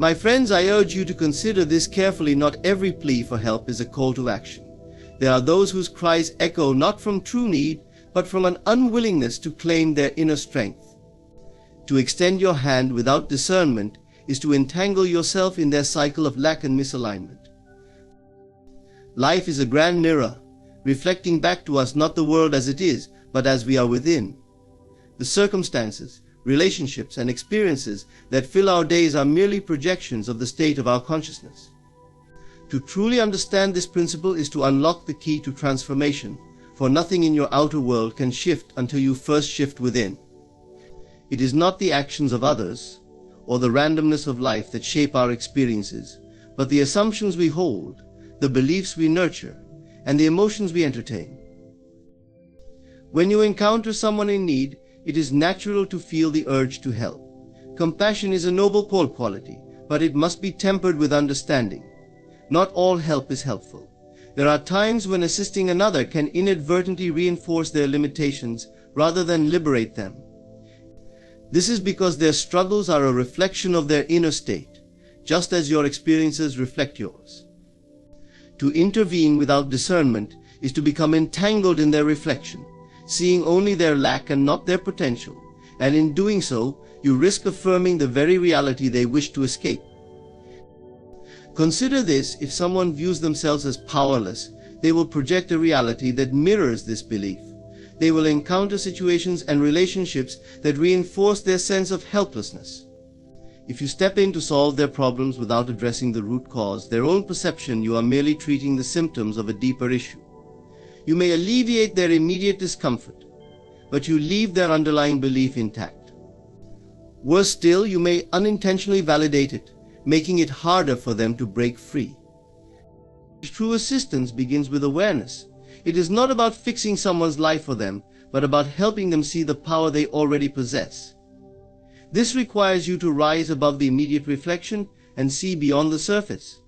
My friends, I urge you to consider this carefully. Not every plea for help is a call to action. There are those whose cries echo not from true need, but from an unwillingness to claim their inner strength. To extend your hand without discernment is to entangle yourself in their cycle of lack and misalignment. Life is a grand mirror, reflecting back to us not the world as it is, but as we are within. The circumstances, relationships, and experiences that fill our days are merely projections of the state of our consciousness. To truly understand this principle is to unlock the key to transformation, for nothing in your outer world can shift until you first shift within. It is not the actions of others, or the randomness of life that shape our experiences, but the assumptions we hold, the beliefs we nurture, and the emotions we entertain. When you encounter someone in need, it is natural to feel the urge to help. Compassion is a noble quality, but it must be tempered with understanding. Not all help is helpful. There are times when assisting another can inadvertently reinforce their limitations rather than liberate them. This is because their struggles are a reflection of their inner state, just as your experiences reflect yours. To intervene without discernment is to become entangled in their reflection, seeing only their lack and not their potential, and in doing so, you risk affirming the very reality they wish to escape. Consider this: if someone views themselves as powerless, they will project a reality that mirrors this belief. They will encounter situations and relationships that reinforce their sense of helplessness. If you step in to solve their problems without addressing the root cause, their own perception, you are merely treating the symptoms of a deeper issue. You may alleviate their immediate discomfort, but you leave their underlying belief intact. Worse still, you may unintentionally validate it, making it harder for them to break free. True assistance begins with awareness. It is not about fixing someone's life for them, but about helping them see the power they already possess. This requires you to rise above the immediate reflection and see beyond the surface.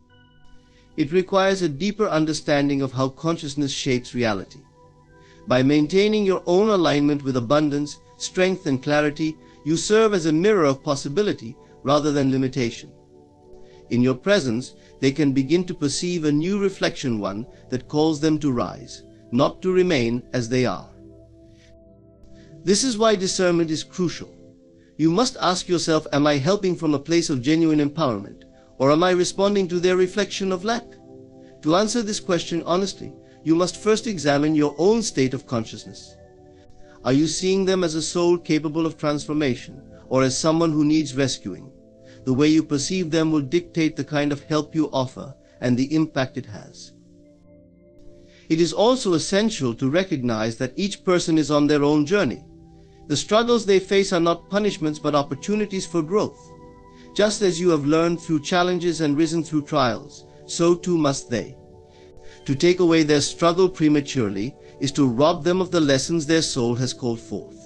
It requires a deeper understanding of how consciousness shapes reality. By maintaining your own alignment with abundance, strength, and clarity, you serve as a mirror of possibility rather than limitation. In your presence, they can begin to perceive a new reflection, one that calls them to rise, not to remain as they are. This is why discernment is crucial. You must ask yourself, am I helping from a place of genuine empowerment, or am I responding to their reflection of lack? To answer this question honestly, you must first examine your own state of consciousness. Are you seeing them as a soul capable of transformation, or as someone who needs rescuing? The way you perceive them will dictate the kind of help you offer and the impact it has. It is also essential to recognize that each person is on their own journey. The struggles they face are not punishments but opportunities for growth. Just as you have learned through challenges and risen through trials, so too must they. To take away their struggle prematurely is to rob them of the lessons their soul has called forth.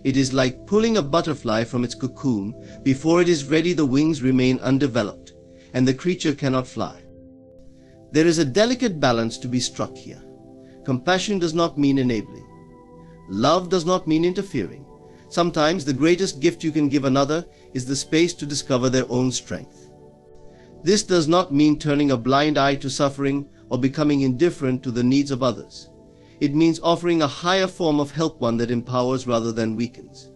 It is like pulling a butterfly from its cocoon. Before it is ready, the wings remain undeveloped, and the creature cannot fly. There is a delicate balance to be struck here. Compassion does not mean enabling. Love does not mean interfering. Sometimes the greatest gift you can give another is the space to discover their own strength. This does not mean turning a blind eye to suffering or becoming indifferent to the needs of others. It means offering a higher form of help, one that empowers rather than weakens.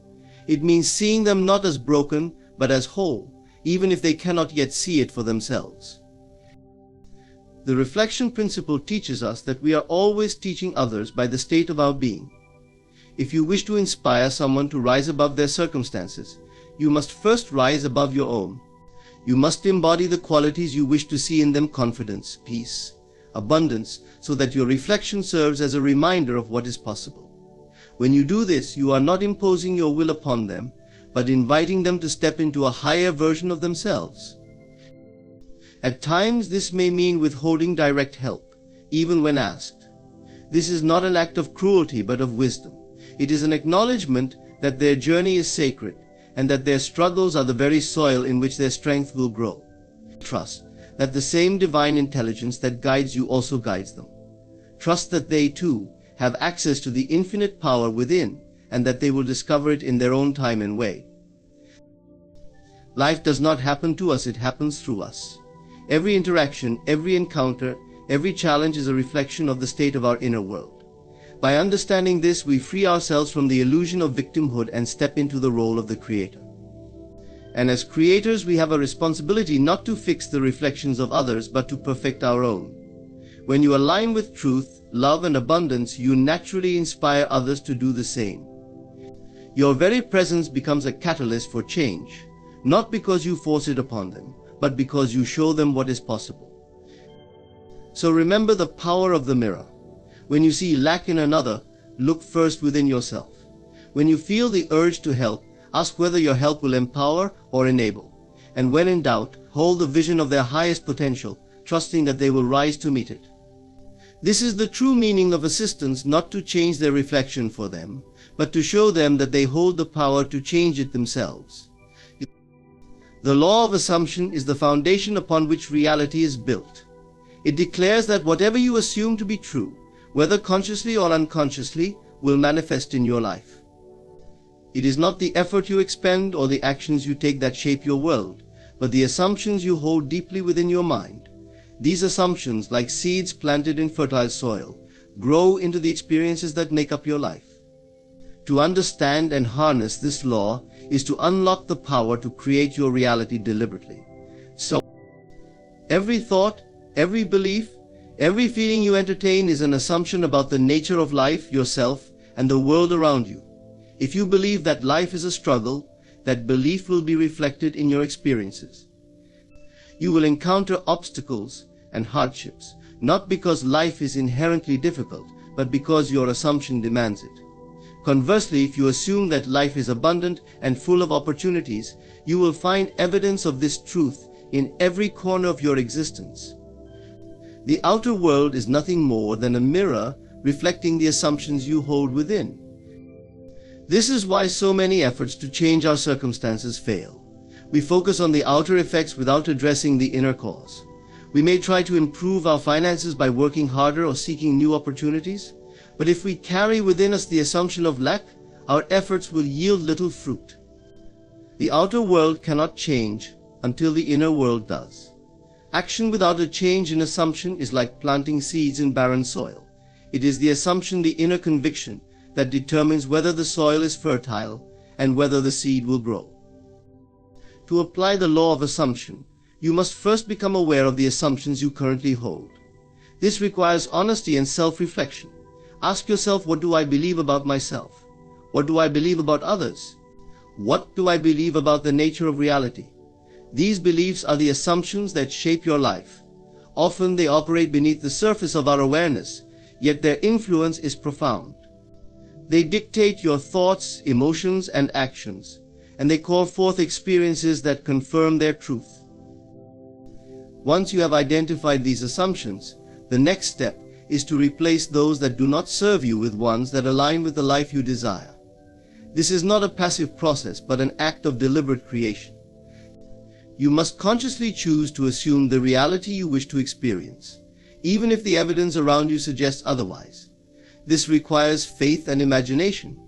It means seeing them not as broken, but as whole, even if they cannot yet see it for themselves. The reflection principle teaches us that we are always teaching others by the state of our being. If you wish to inspire someone to rise above their circumstances, you must first rise above your own. You must embody the qualities you wish to see in them: confidence, peace, abundance, so that your reflection serves as a reminder of what is possible. When you do this, you are not imposing your will upon them, but inviting them to step into a higher version of themselves. At times, this may mean withholding direct help, even when asked. This is not an act of cruelty, but of wisdom. It is an acknowledgement that their journey is sacred, and that their struggles are the very soil in which their strength will grow. Trust that the same divine intelligence that guides you also guides them. Trust that they too have access to the infinite power within, and that they will discover it in their own time and way. Life does not happen to us, it happens through us. Every interaction, every encounter, every challenge is a reflection of the state of our inner world. By understanding this, we free ourselves from the illusion of victimhood and step into the role of the creator. And as creators, we have a responsibility not to fix the reflections of others, but to perfect our own. When you align with truth, love, and abundance, you naturally inspire others to do the same. Your very presence becomes a catalyst for change, not because you force it upon them, but because you show them what is possible. So remember the power of the mirror. When you see lack in another, look first within yourself. When you feel the urge to help, ask whether your help will empower or enable. And when in doubt, hold the vision of their highest potential, trusting that they will rise to meet it. This is the true meaning of assistance, not to change their reflection for them, but to show them that they hold the power to change it themselves. The law of assumption is the foundation upon which reality is built. It declares that whatever you assume to be true, whether consciously or unconsciously, will manifest in your life. It is not the effort you expend or the actions you take that shape your world, but the assumptions you hold deeply within your mind. These assumptions, like seeds planted in fertile soil, grow into the experiences that make up your life. To understand and harness this law is to unlock the power to create your reality deliberately. So, every thought, every belief, every feeling you entertain is an assumption about the nature of life, yourself, and the world around you. If you believe that life is a struggle, that belief will be reflected in your experiences. You will encounter obstacles and hardships, not because life is inherently difficult, but because your assumption demands it. Conversely, if you assume that life is abundant and full of opportunities, you will find evidence of this truth in every corner of your existence. The outer world is nothing more than a mirror reflecting the assumptions you hold within. This is why so many efforts to change our circumstances fail. We focus on the outer effects without addressing the inner cause. We may try to improve our finances by working harder or seeking new opportunities, but if we carry within us the assumption of lack, our efforts will yield little fruit. The outer world cannot change until the inner world does. Action without a change in assumption is like planting seeds in barren soil. It is the assumption, the inner conviction, that determines whether the soil is fertile and whether the seed will grow. To apply the law of assumption, you must first become aware of the assumptions you currently hold. This requires honesty and self-reflection. Ask yourself, what do I believe about myself? What do I believe about others? What do I believe about the nature of reality? These beliefs are the assumptions that shape your life. Often they operate beneath the surface of our awareness, yet their influence is profound. They dictate your thoughts, emotions, and actions, and they call forth experiences that confirm their truth. Once you have identified these assumptions, the next step is to replace those that do not serve you with ones that align with the life you desire. This is not a passive process, but an act of deliberate creation. You must consciously choose to assume the reality you wish to experience, even if the evidence around you suggests otherwise. This requires faith and imagination.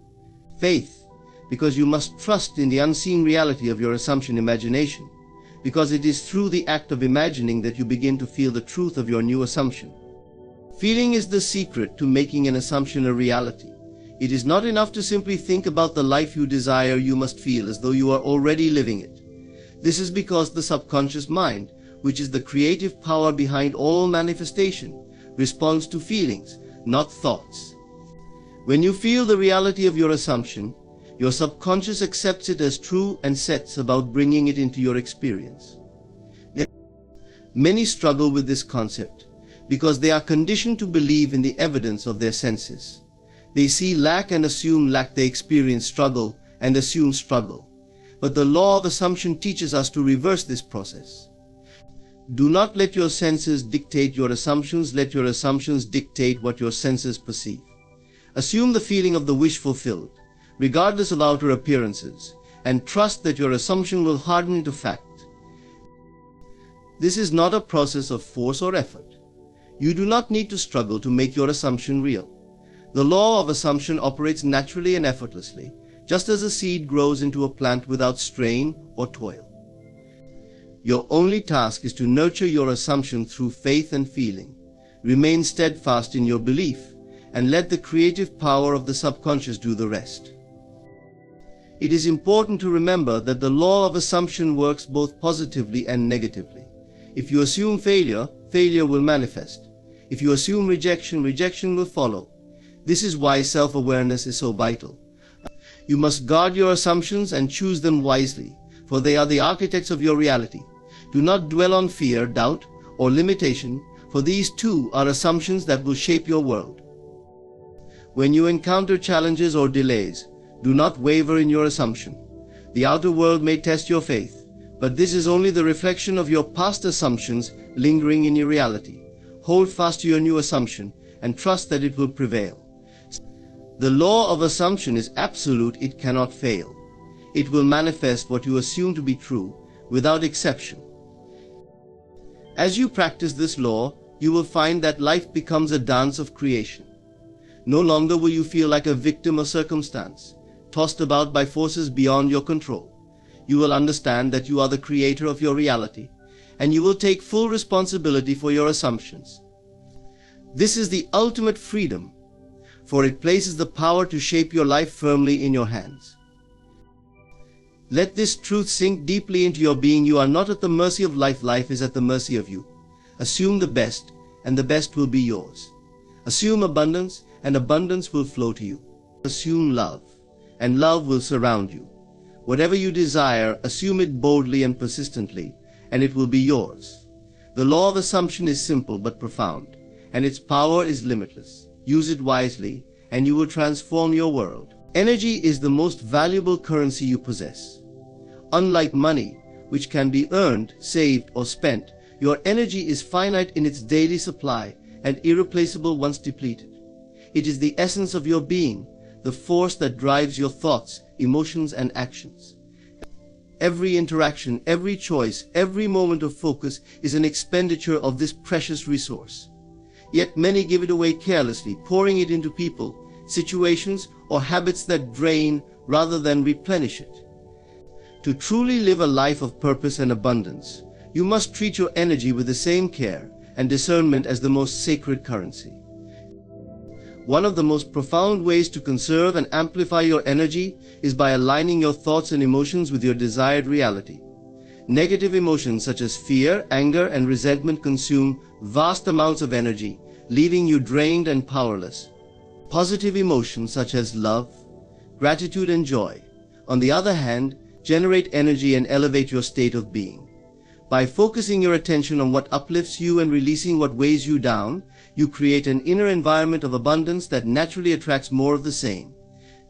Faith, because you must trust in the unseen reality of your assumption imagination, because it is through the act of imagining that you begin to feel the truth of your new assumption. Feeling is the secret to making an assumption a reality. It is not enough to simply think about the life you desire. You must feel as though you are already living it. This is because the subconscious mind, which is the creative power behind all manifestation, responds to feelings, not thoughts. When you feel the reality of your assumption, your subconscious accepts it as true and sets about bringing it into your experience. Many struggle with this concept because they are conditioned to believe in the evidence of their senses. They see lack and assume lack. They experience struggle and assume struggle. But the law of assumption teaches us to reverse this process. Do not let your senses dictate your assumptions. Let your assumptions dictate what your senses perceive. Assume the feeling of the wish fulfilled, regardless of outer appearances, and trust that your assumption will harden into fact. This is not a process of force or effort. You do not need to struggle to make your assumption real. The law of assumption operates naturally and effortlessly, just as a seed grows into a plant without strain or toil. Your only task is to nurture your assumption through faith and feeling. Remain steadfast in your belief, and let the creative power of the subconscious do the rest. It is important to remember that the law of assumption works both positively and negatively. If you assume failure, failure will manifest. If you assume rejection, rejection will follow. This is why self-awareness is so vital. You must guard your assumptions and choose them wisely, for they are the architects of your reality. Do not dwell on fear, doubt, or limitation, for these too are assumptions that will shape your world. When you encounter challenges or delays, do not waver in your assumption. The outer world may test your faith, but this is only the reflection of your past assumptions lingering in your reality. Hold fast to your new assumption and trust that it will prevail. The law of assumption is absolute, it cannot fail. It will manifest what you assume to be true, without exception. As you practice this law, you will find that life becomes a dance of creation. No longer will you feel like a victim of circumstance, tossed about by forces beyond your control. You will understand that you are the creator of your reality, and you will take full responsibility for your assumptions. This is the ultimate freedom, for it places the power to shape your life firmly in your hands. Let this truth sink deeply into your being. You are not at the mercy of life, life is at the mercy of you. Assume the best, and the best will be yours. Assume abundance, and abundance will flow to you. Assume love, and love will surround you. Whatever you desire, assume it boldly and persistently, and it will be yours. The law of assumption is simple but profound, and its power is limitless. Use it wisely, and you will transform your world. Energy is the most valuable currency you possess. Unlike money, which can be earned, saved, or spent, your energy is finite in its daily supply and irreplaceable once depleted. It is the essence of your being, the force that drives your thoughts, emotions, and actions. Every interaction, every choice, every moment of focus is an expenditure of this precious resource. Yet many give it away carelessly, pouring it into people, situations, or habits that drain rather than replenish it. To truly live a life of purpose and abundance, you must treat your energy with the same care and discernment as the most sacred currency. One of the most profound ways to conserve and amplify your energy is by aligning your thoughts and emotions with your desired reality. Negative emotions such as fear, anger, and resentment consume vast amounts of energy, leaving you drained and powerless. Positive emotions such as love, gratitude, and joy, on the other hand, generate energy and elevate your state of being. By focusing your attention on what uplifts you and releasing what weighs you down, you create an inner environment of abundance that naturally attracts more of the same.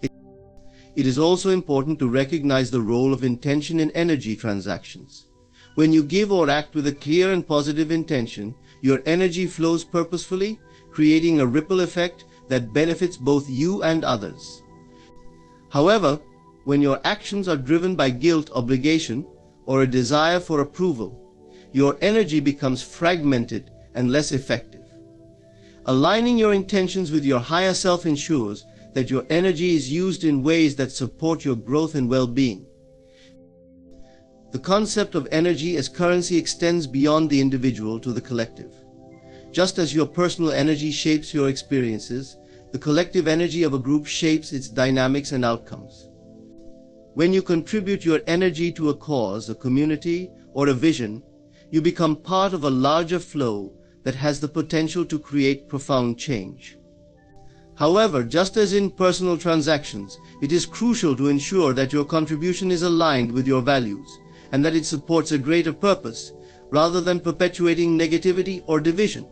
It is also important to recognize the role of intention in energy transactions. When you give or act with a clear and positive intention, your energy flows purposefully, creating a ripple effect that benefits both you and others. However, when your actions are driven by guilt, obligation, or a desire for approval, your energy becomes fragmented and less effective. Aligning your intentions with your higher self ensures that your energy is used in ways that support your growth and well-being. The concept of energy as currency extends beyond the individual to the collective. Just as your personal energy shapes your experiences, the collective energy of a group shapes its dynamics and outcomes. When you contribute your energy to a cause, a community, or a vision, you become part of a larger flow that has the potential to create profound change. However, just as in personal transactions, it is crucial to ensure that your contribution is aligned with your values and that it supports a greater purpose rather than perpetuating negativity or division.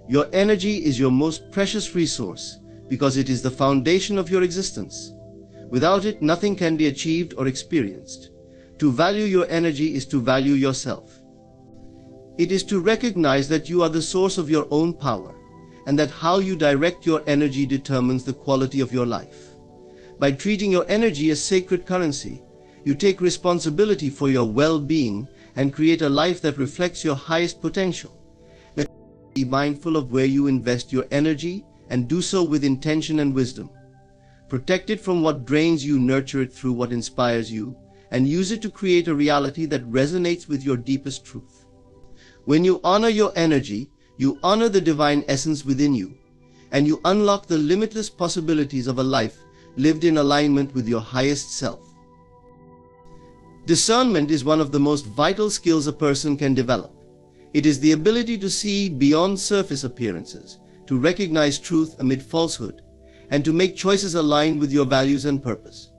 Your energy is your most precious resource because it is the foundation of your existence. Without it, nothing can be achieved or experienced. To value your energy is to value yourself. It is to recognize that you are the source of your own power, and that how you direct your energy determines the quality of your life. By treating your energy as sacred currency, you take responsibility for your well-being and create a life that reflects your highest potential. Be mindful of where you invest your energy and do so with intention and wisdom. Protect it from what drains you, nurture it through what inspires you, and use it to create a reality that resonates with your deepest truth. When you honor your energy, you honor the divine essence within you, and you unlock the limitless possibilities of a life lived in alignment with your highest self. Discernment is one of the most vital skills a person can develop. It is the ability to see beyond surface appearances, to recognize truth amid falsehood, and to make choices aligned with your values and purpose.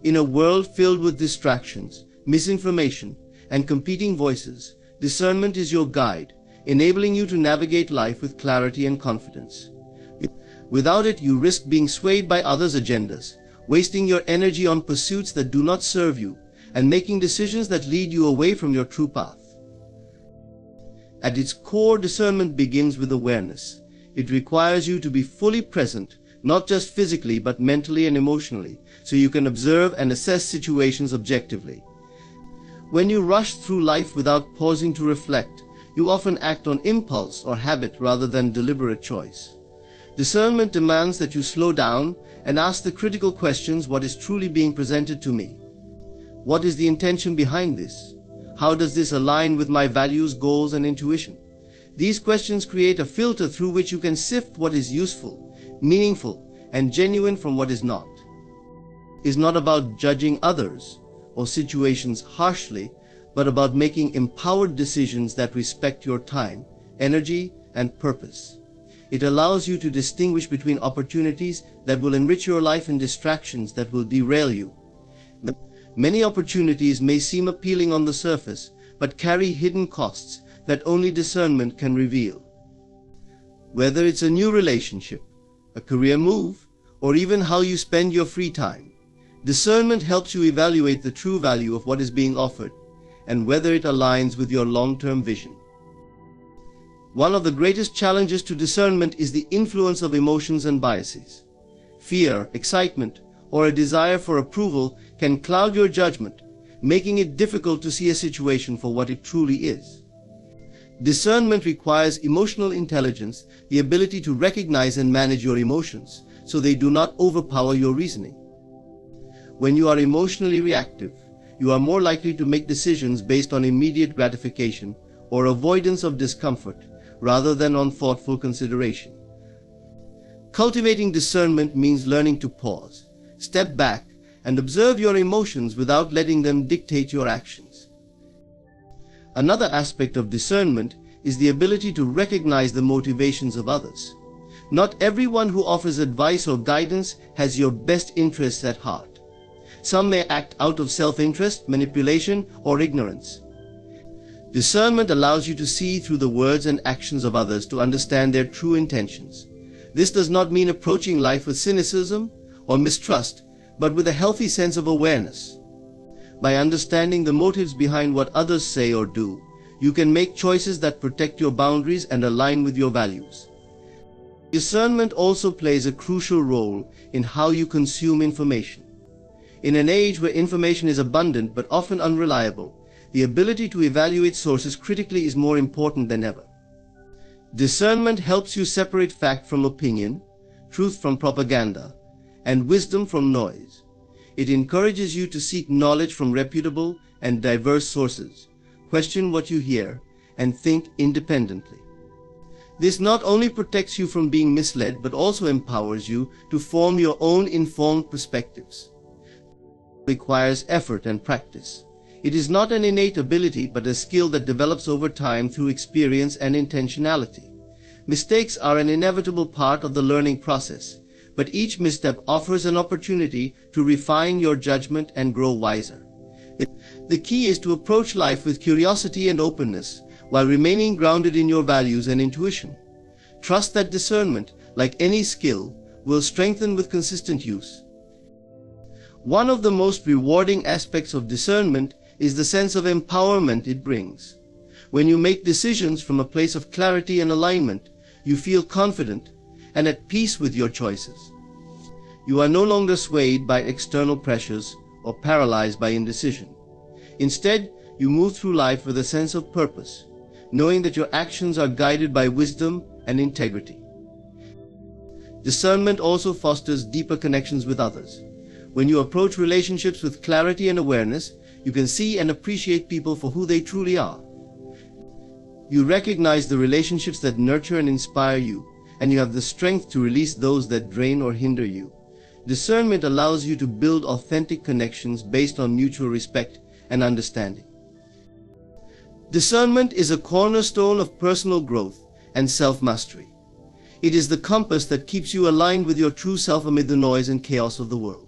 In a world filled with distractions, misinformation, and competing voices, discernment is your guide, enabling you to navigate life with clarity and confidence. Without it, you risk being swayed by others' agendas, wasting your energy on pursuits that do not serve you, and making decisions that lead you away from your true path. At its core, discernment begins with awareness. It requires you to be fully present, not just physically but mentally and emotionally, so you can observe and assess situations objectively. When you rush through life without pausing to reflect, you often act on impulse or habit rather than deliberate choice. Discernment demands that you slow down and ask the critical questions: what is truly being presented to me? What is the intention behind this? How does this align with my values, goals, and intuition? These questions create a filter through which you can sift what is useful, meaningful, and genuine from what is not. It is not about judging others or situations harshly, but about making empowered decisions that respect your time, energy, and purpose. It allows you to distinguish between opportunities that will enrich your life and distractions that will derail you. Many opportunities may seem appealing on the surface, but carry hidden costs that only discernment can reveal. Whether it's a new relationship, a career move, or even how you spend your free time, discernment helps you evaluate the true value of what is being offered and whether it aligns with your long-term vision. One of the greatest challenges to discernment is the influence of emotions and biases. Fear, excitement, or a desire for approval can cloud your judgment, making it difficult to see a situation for what it truly is. Discernment requires emotional intelligence, the ability to recognize and manage your emotions so they do not overpower your reasoning. When you are emotionally reactive, you are more likely to make decisions based on immediate gratification or avoidance of discomfort rather than on thoughtful consideration. Cultivating discernment means learning to pause, step back, and observe your emotions without letting them dictate your actions. Another aspect of discernment is the ability to recognize the motivations of others. Not everyone who offers advice or guidance has your best interests at heart. Some may act out of self-interest, manipulation, or ignorance. Discernment allows you to see through the words and actions of others to understand their true intentions. This does not mean approaching life with cynicism or mistrust, but with a healthy sense of awareness. By understanding the motives behind what others say or do, you can make choices that protect your boundaries and align with your values. Discernment also plays a crucial role in how you consume information. In an age where information is abundant but often unreliable, the ability to evaluate sources critically is more important than ever. Discernment helps you separate fact from opinion, truth from propaganda, and wisdom from noise. It encourages you to seek knowledge from reputable and diverse sources, question what you hear, and think independently. This not only protects you from being misled, but also empowers you to form your own informed perspectives. It requires effort and practice. It is not an innate ability, but a skill that develops over time through experience and intentionality. Mistakes are an inevitable part of the learning process, but each misstep offers an opportunity to refine your judgment and grow wiser. The key is to approach life with curiosity and openness, while remaining grounded in your values and intuition. Trust that discernment, like any skill, will strengthen with consistent use. One of the most rewarding aspects of discernment is the sense of empowerment it brings. When you make decisions from a place of clarity and alignment, you feel confident and at peace with your choices. You are no longer swayed by external pressures or paralyzed by indecision. Instead, you move through life with a sense of purpose, knowing that your actions are guided by wisdom and integrity. Discernment also fosters deeper connections with others. When you approach relationships with clarity and awareness, you can see and appreciate people for who they truly are. You recognize the relationships that nurture and inspire you, and you have the strength to release those that drain or hinder you. Discernment allows you to build authentic connections based on mutual respect and understanding. Discernment is a cornerstone of personal growth and self-mastery. It is the compass that keeps you aligned with your true self amid the noise and chaos of the world.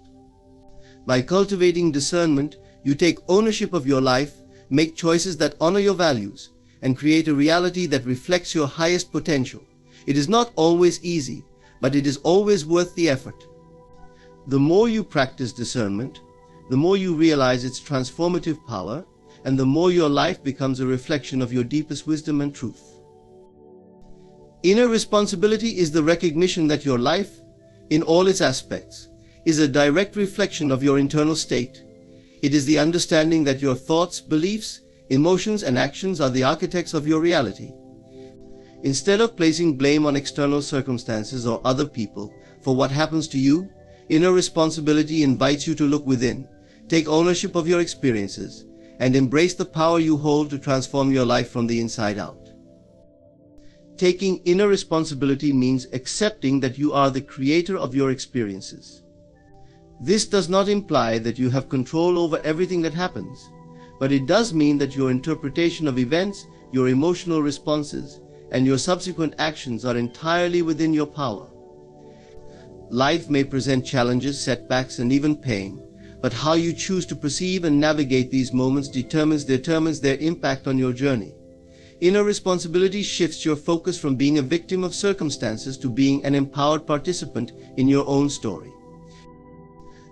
By cultivating discernment, you take ownership of your life, make choices that honor your values, and create a reality that reflects your highest potential. It is not always easy, but it is always worth the effort. The more you practice discernment, the more you realize its transformative power, and the more your life becomes a reflection of your deepest wisdom and truth. Inner responsibility is the recognition that your life, in all its aspects, is a direct reflection of your internal state. It is the understanding that your thoughts, beliefs, emotions, and actions are the architects of your reality. Instead of placing blame on external circumstances or other people for what happens to you, inner responsibility invites you to look within, take ownership of your experiences, and embrace the power you hold to transform your life from the inside out. Taking inner responsibility means accepting that you are the creator of your experiences. This does not imply that you have control over everything that happens, but it does mean that your interpretation of events, your emotional responses, and your subsequent actions are entirely within your power. Life may present challenges, setbacks, and even pain, but how you choose to perceive and navigate these moments determines their impact on your journey. Inner responsibility shifts your focus from being a victim of circumstances to being an empowered participant in your own story.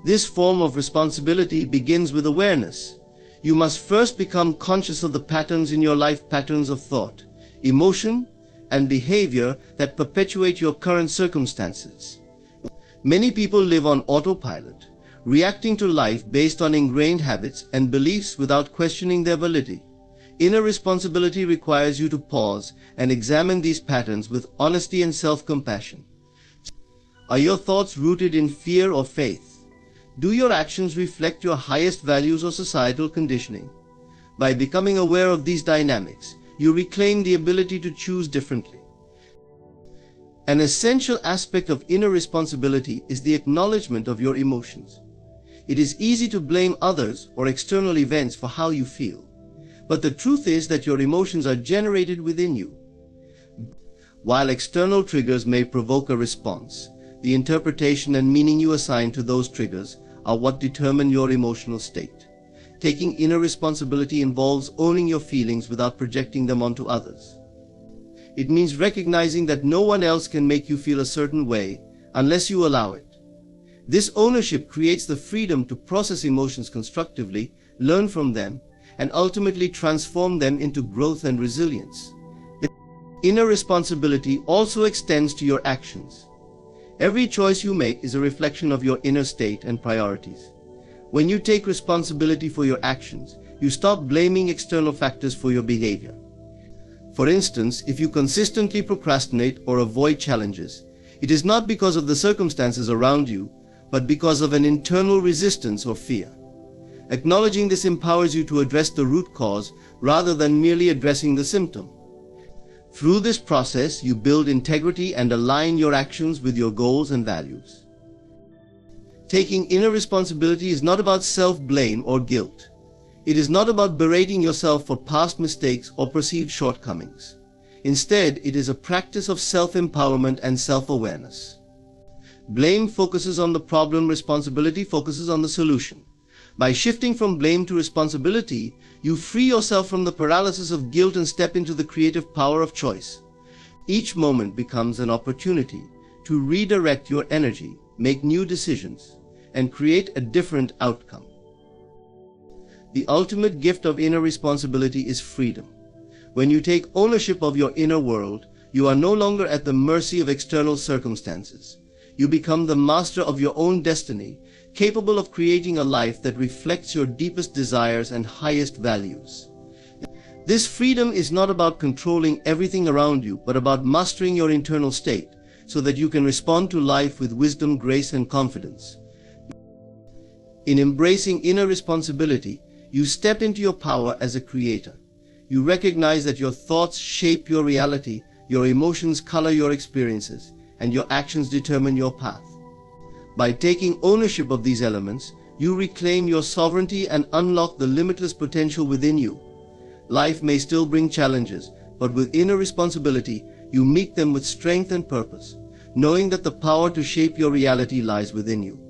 This form of responsibility begins with awareness. You must first become conscious of the patterns in your life, patterns of thought, emotion, and behavior that perpetuate your current circumstances. Many people live on autopilot, reacting to life based on ingrained habits and beliefs without questioning their validity. Inner responsibility requires you to pause and examine these patterns with honesty and self-compassion. Are your thoughts rooted in fear or faith? Do your actions reflect your highest values or societal conditioning? By becoming aware of these dynamics, you reclaim the ability to choose differently. An essential aspect of inner responsibility is the acknowledgement of your emotions. It is easy to blame others or external events for how you feel. But the truth is that your emotions are generated within you. While external triggers may provoke a response, the interpretation and meaning you assign to those triggers are what determine your emotional state. Taking inner responsibility involves owning your feelings without projecting them onto others. It means recognizing that no one else can make you feel a certain way unless you allow it. This ownership creates the freedom to process emotions constructively, learn from them, and ultimately transform them into growth and resilience. Inner responsibility also extends to your actions. Every choice you make is a reflection of your inner state and priorities. When you take responsibility for your actions, you stop blaming external factors for your behavior. For instance, if you consistently procrastinate or avoid challenges, it is not because of the circumstances around you, but because of an internal resistance or fear. Acknowledging this empowers you to address the root cause rather than merely addressing the symptom. Through this process, you build integrity and align your actions with your goals and values. Taking inner responsibility is not about self-blame or guilt. It is not about berating yourself for past mistakes or perceived shortcomings. Instead, it is a practice of self-empowerment and self-awareness. Blame focuses on the problem, responsibility focuses on the solution. By shifting from blame to responsibility, you free yourself from the paralysis of guilt and step into the creative power of choice. Each moment becomes an opportunity to redirect your energy, make new decisions, and create a different outcome. The ultimate gift of inner responsibility is freedom. When you take ownership of your inner world, you are no longer at the mercy of external circumstances. You become the master of your own destiny, capable of creating a life that reflects your deepest desires and highest values. This freedom is not about controlling everything around you, but about mastering your internal state, so that you can respond to life with wisdom, grace, and confidence. In embracing inner responsibility, you step into your power as a creator. You recognize that your thoughts shape your reality, your emotions color your experiences, and your actions determine your path. By taking ownership of these elements, you reclaim your sovereignty and unlock the limitless potential within you. Life may still bring challenges, but with inner responsibility, you meet them with strength and purpose, knowing that the power to shape your reality lies within you.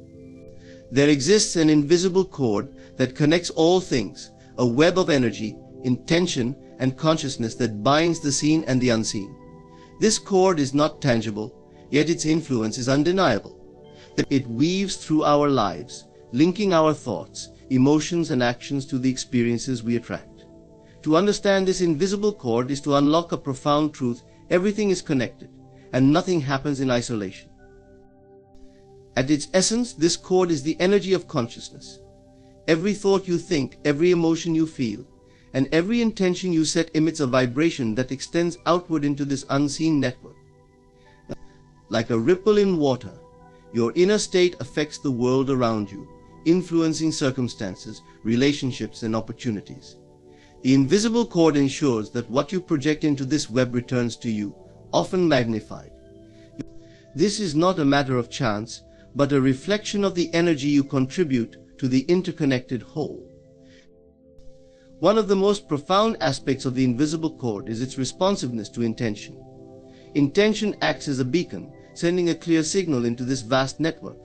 There exists an invisible cord that connects all things, a web of energy, intention, and consciousness that binds the seen and the unseen. This cord is not tangible, yet its influence is undeniable. It weaves through our lives, linking our thoughts, emotions, and actions to the experiences we attract. To understand this invisible cord is to unlock a profound truth: everything is connected, and nothing happens in isolation. At its essence, this cord is the energy of consciousness. Every thought you think, every emotion you feel, and every intention you set emits a vibration that extends outward into this unseen network. Like a ripple in water, your inner state affects the world around you, influencing circumstances, relationships, and opportunities. The invisible cord ensures that what you project into this web returns to you, often magnified. This is not a matter of chance, but a reflection of the energy you contribute to the interconnected whole. One of the most profound aspects of the invisible cord is its responsiveness to intention. Intention acts as a beacon, sending a clear signal into this vast network.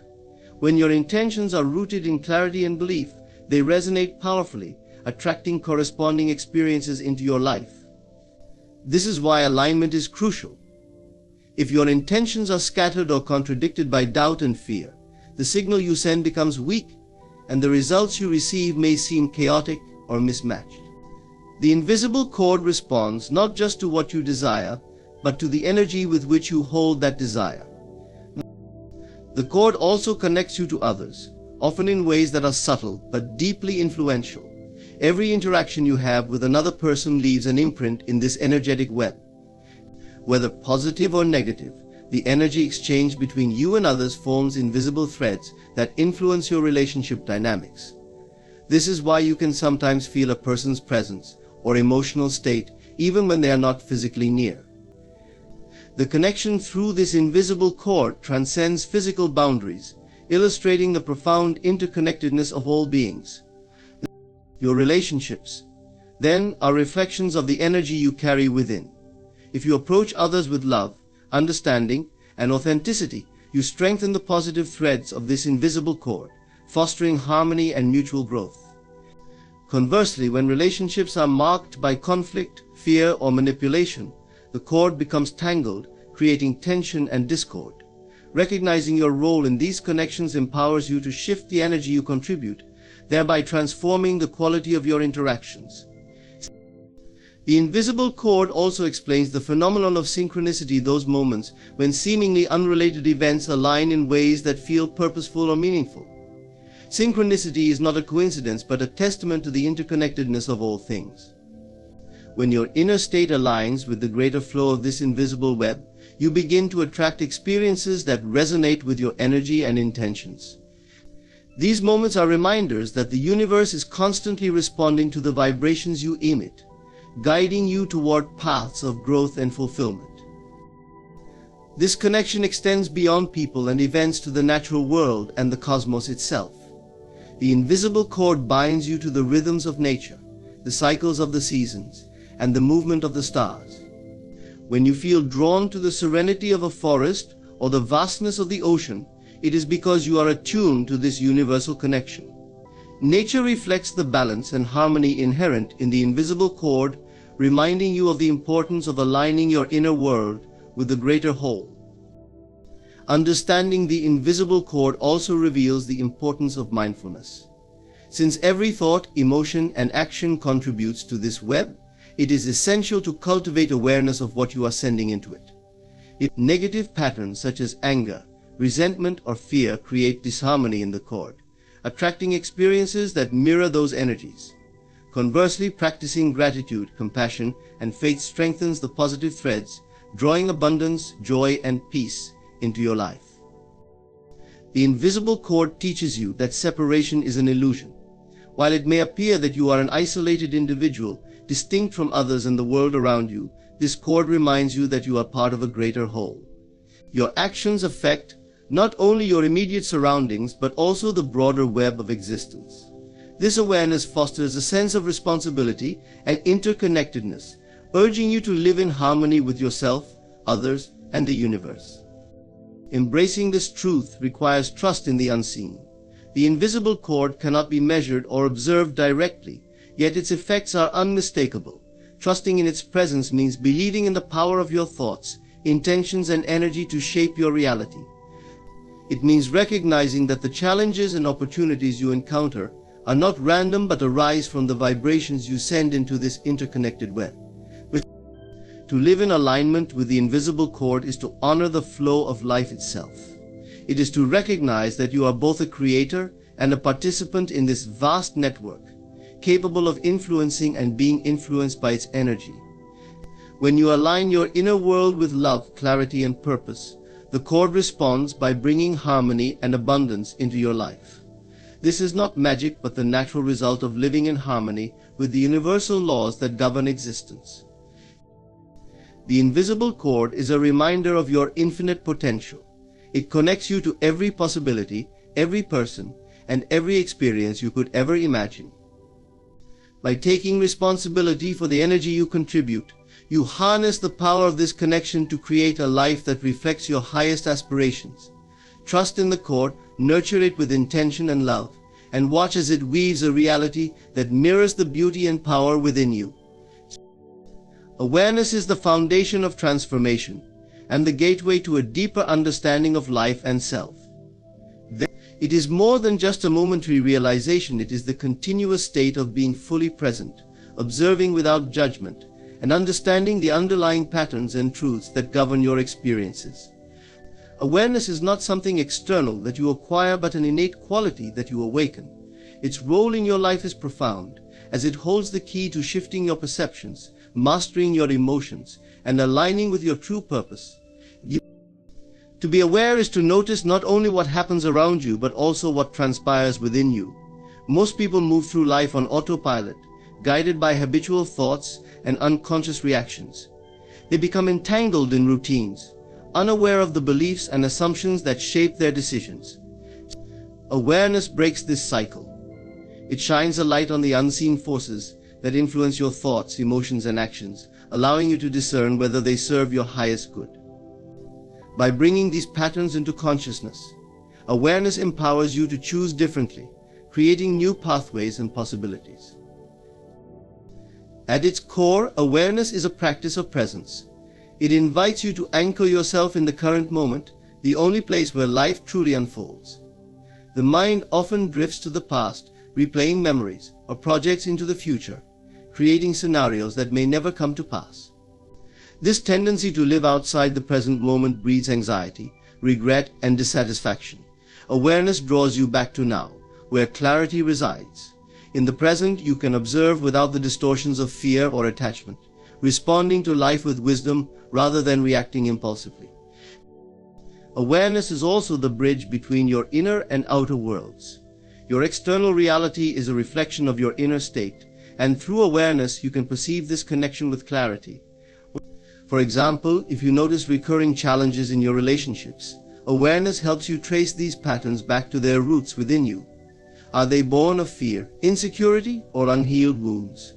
When your intentions are rooted in clarity and belief, they resonate powerfully, attracting corresponding experiences into your life. This is why alignment is crucial. If your intentions are scattered or contradicted by doubt and fear, the signal you send becomes weak, and the results you receive may seem chaotic or mismatched. The invisible cord responds not just to what you desire, but to the energy with which you hold that desire. The cord also connects you to others, often in ways that are subtle but deeply influential. Every interaction you have with another person leaves an imprint in this energetic web. Whether positive or negative, the energy exchange between you and others forms invisible threads that influence your relationship dynamics. This is why you can sometimes feel a person's presence or emotional state even when they are not physically near. The connection through this invisible cord transcends physical boundaries, illustrating the profound interconnectedness of all beings. Your relationships, then, are reflections of the energy you carry within. If you approach others with love, understanding, and authenticity, you strengthen the positive threads of this invisible cord, fostering harmony and mutual growth. Conversely, when relationships are marked by conflict, fear, or manipulation, the cord becomes tangled, creating tension and discord. Recognizing your role in these connections empowers you to shift the energy you contribute, thereby transforming the quality of your interactions. The invisible cord also explains the phenomenon of synchronicity, those moments when seemingly unrelated events align in ways that feel purposeful or meaningful. Synchronicity is not a coincidence, but a testament to the interconnectedness of all things. When your inner state aligns with the greater flow of this invisible web, you begin to attract experiences that resonate with your energy and intentions. These moments are reminders that the universe is constantly responding to the vibrations you emit, guiding you toward paths of growth and fulfillment. This connection extends beyond people and events to the natural world and the cosmos itself. The invisible cord binds you to the rhythms of nature, the cycles of the seasons, and the movement of the stars. When you feel drawn to the serenity of a forest or the vastness of the ocean, it is because you are attuned to this universal connection. Nature reflects the balance and harmony inherent in the invisible cord, reminding you of the importance of aligning your inner world with the greater whole. Understanding the invisible cord also reveals the importance of mindfulness. Since every thought, emotion, and action contributes to this web, it is essential to cultivate awareness of what you are sending into it. Negative patterns such as anger, resentment, or fear create disharmony in the cord, attracting experiences that mirror those energies. Conversely, practicing gratitude, compassion, and faith strengthens the positive threads, drawing abundance, joy, and peace into your life. The invisible cord teaches you that separation is an illusion. While it may appear that you are an isolated individual, distinct from others in the world around you, this cord reminds you that you are part of a greater whole. Your actions affect not only your immediate surroundings but also the broader web of existence. This awareness fosters a sense of responsibility and interconnectedness, urging you to live in harmony with yourself, others, and the universe. Embracing this truth requires trust in the unseen. The invisible cord cannot be measured or observed directly, yet its effects are unmistakable. Trusting in its presence means believing in the power of your thoughts, intentions, and energy to shape your reality. It means recognizing that the challenges and opportunities you encounter are not random but arise from the vibrations you send into this interconnected web. To live in alignment with the invisible cord is to honor the flow of life itself. It is to recognize that you are both a creator and a participant in this vast network, capable of influencing and being influenced by its energy. When you align your inner world with love, clarity, and purpose, the cord responds by bringing harmony and abundance into your life. This is not magic but the natural result of living in harmony with the universal laws that govern existence. The invisible cord is a reminder of your infinite potential. It connects you to every possibility, every person, and every experience you could ever imagine. By taking responsibility for the energy you contribute, you harness the power of this connection to create a life that reflects your highest aspirations. Trust in the cord, nurture it with intention and love, and watch as it weaves a reality that mirrors the beauty and power within you. Awareness is the foundation of transformation and the gateway to a deeper understanding of life and self. It is more than just a momentary realization. It is the continuous state of being fully present, observing without judgment, and understanding the underlying patterns and truths that govern your experiences. Awareness is not something external that you acquire but an innate quality that you awaken. Its role in your life is profound, as it holds the key to shifting your perceptions, mastering your emotions, and aligning with your true purpose. To be aware is to notice not only what happens around you but also what transpires within you. Most people move through life on autopilot, guided by habitual thoughts and unconscious reactions. They become entangled in routines, unaware of the beliefs and assumptions that shape their decisions. Awareness breaks this cycle. It shines a light on the unseen forces that influence your thoughts, emotions, and actions, allowing you to discern whether they serve your highest good. By bringing these patterns into consciousness, awareness empowers you to choose differently, creating new pathways and possibilities. At its core, awareness is a practice of presence. It invites you to anchor yourself in the current moment, the only place where life truly unfolds. The mind often drifts to the past, replaying memories, or projects into the future, creating scenarios that may never come to pass. This tendency to live outside the present moment breeds anxiety, regret, and dissatisfaction. Awareness draws you back to now, where clarity resides. In the present, you can observe without the distortions of fear or attachment, responding to life with wisdom rather than reacting impulsively. Awareness is also the bridge between your inner and outer worlds. Your external reality is a reflection of your inner state, and through awareness you can perceive this connection with clarity. For example, if you notice recurring challenges in your relationships, awareness helps you trace these patterns back to their roots within you. Are they born of fear, insecurity, or unhealed wounds?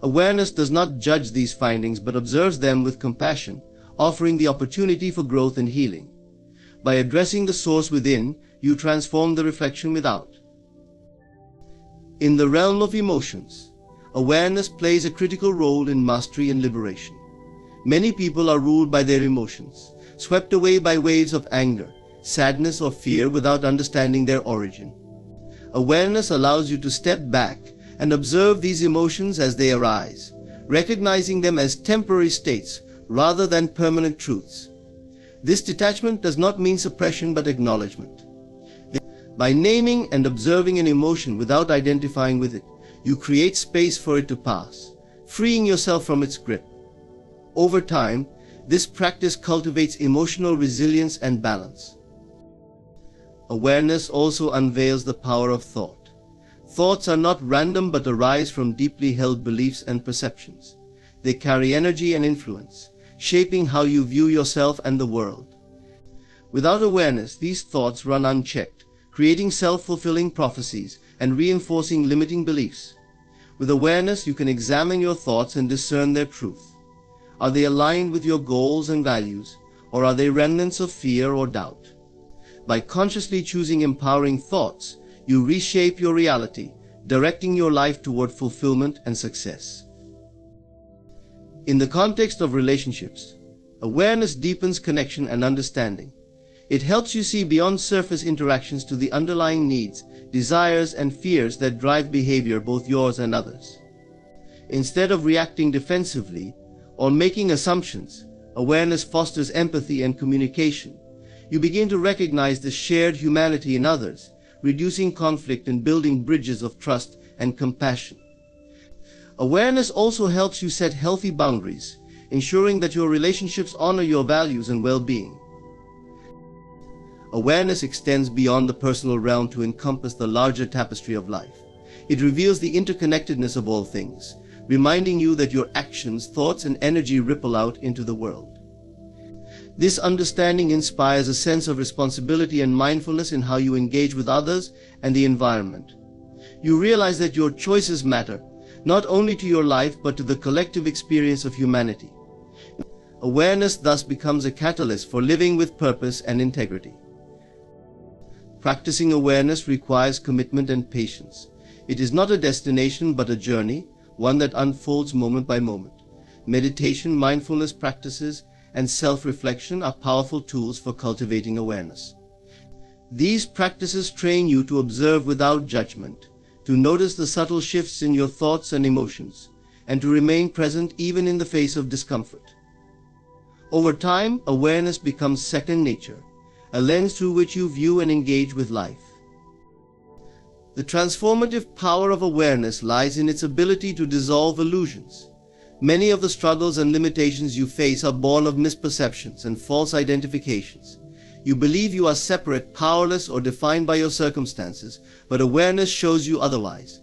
Awareness does not judge these findings but observes them with compassion, offering the opportunity for growth and healing. By addressing the source within, you transform the reflection without. In the realm of emotions, awareness plays a critical role in mastery and liberation. Many people are ruled by their emotions, swept away by waves of anger, sadness, or fear without understanding their origin. Awareness allows you to step back and observe these emotions as they arise, recognizing them as temporary states rather than permanent truths. This detachment does not mean suppression but acknowledgement. By naming and observing an emotion without identifying with it, you create space for it to pass, freeing yourself from its grip. Over time, this practice cultivates emotional resilience and balance. Awareness also unveils the power of thought. Thoughts are not random but arise from deeply held beliefs and perceptions. They carry energy and influence, shaping how you view yourself and the world. Without awareness, these thoughts run unchecked, creating self-fulfilling prophecies and reinforcing limiting beliefs. With awareness, you can examine your thoughts and discern their truth. Are they aligned with your goals and values, or are they remnants of fear or doubt? By consciously choosing empowering thoughts, you reshape your reality, directing your life toward fulfillment and success. In the context of relationships, awareness deepens connection and understanding. It helps you see beyond surface interactions to the underlying needs, desires, and fears that drive behavior, both yours and others. Instead of reacting defensively or making assumptions, awareness fosters empathy and communication. You begin to recognize the shared humanity in others, reducing conflict and building bridges of trust and compassion. Awareness also helps you set healthy boundaries, ensuring that your relationships honor your values and well-being. Awareness extends beyond the personal realm to encompass the larger tapestry of life. It reveals the interconnectedness of all things, reminding you that your actions, thoughts, and energy ripple out into the world. This understanding inspires a sense of responsibility and mindfulness in how you engage with others and the environment. You realize that your choices matter, not only to your life but to the collective experience of humanity. Awareness thus becomes a catalyst for living with purpose and integrity. Practicing awareness requires commitment and patience. It is not a destination but a journey, one that unfolds moment by moment. Meditation, mindfulness practices, and self-reflection are powerful tools for cultivating awareness. These practices train you to observe without judgment, to notice the subtle shifts in your thoughts and emotions, and to remain present even in the face of discomfort. Over time, awareness becomes second nature, a lens through which you view and engage with life. The transformative power of awareness lies in its ability to dissolve illusions. Many of the struggles and limitations you face are born of misperceptions and false identifications. You believe you are separate, powerless, or defined by your circumstances, but awareness shows you otherwise.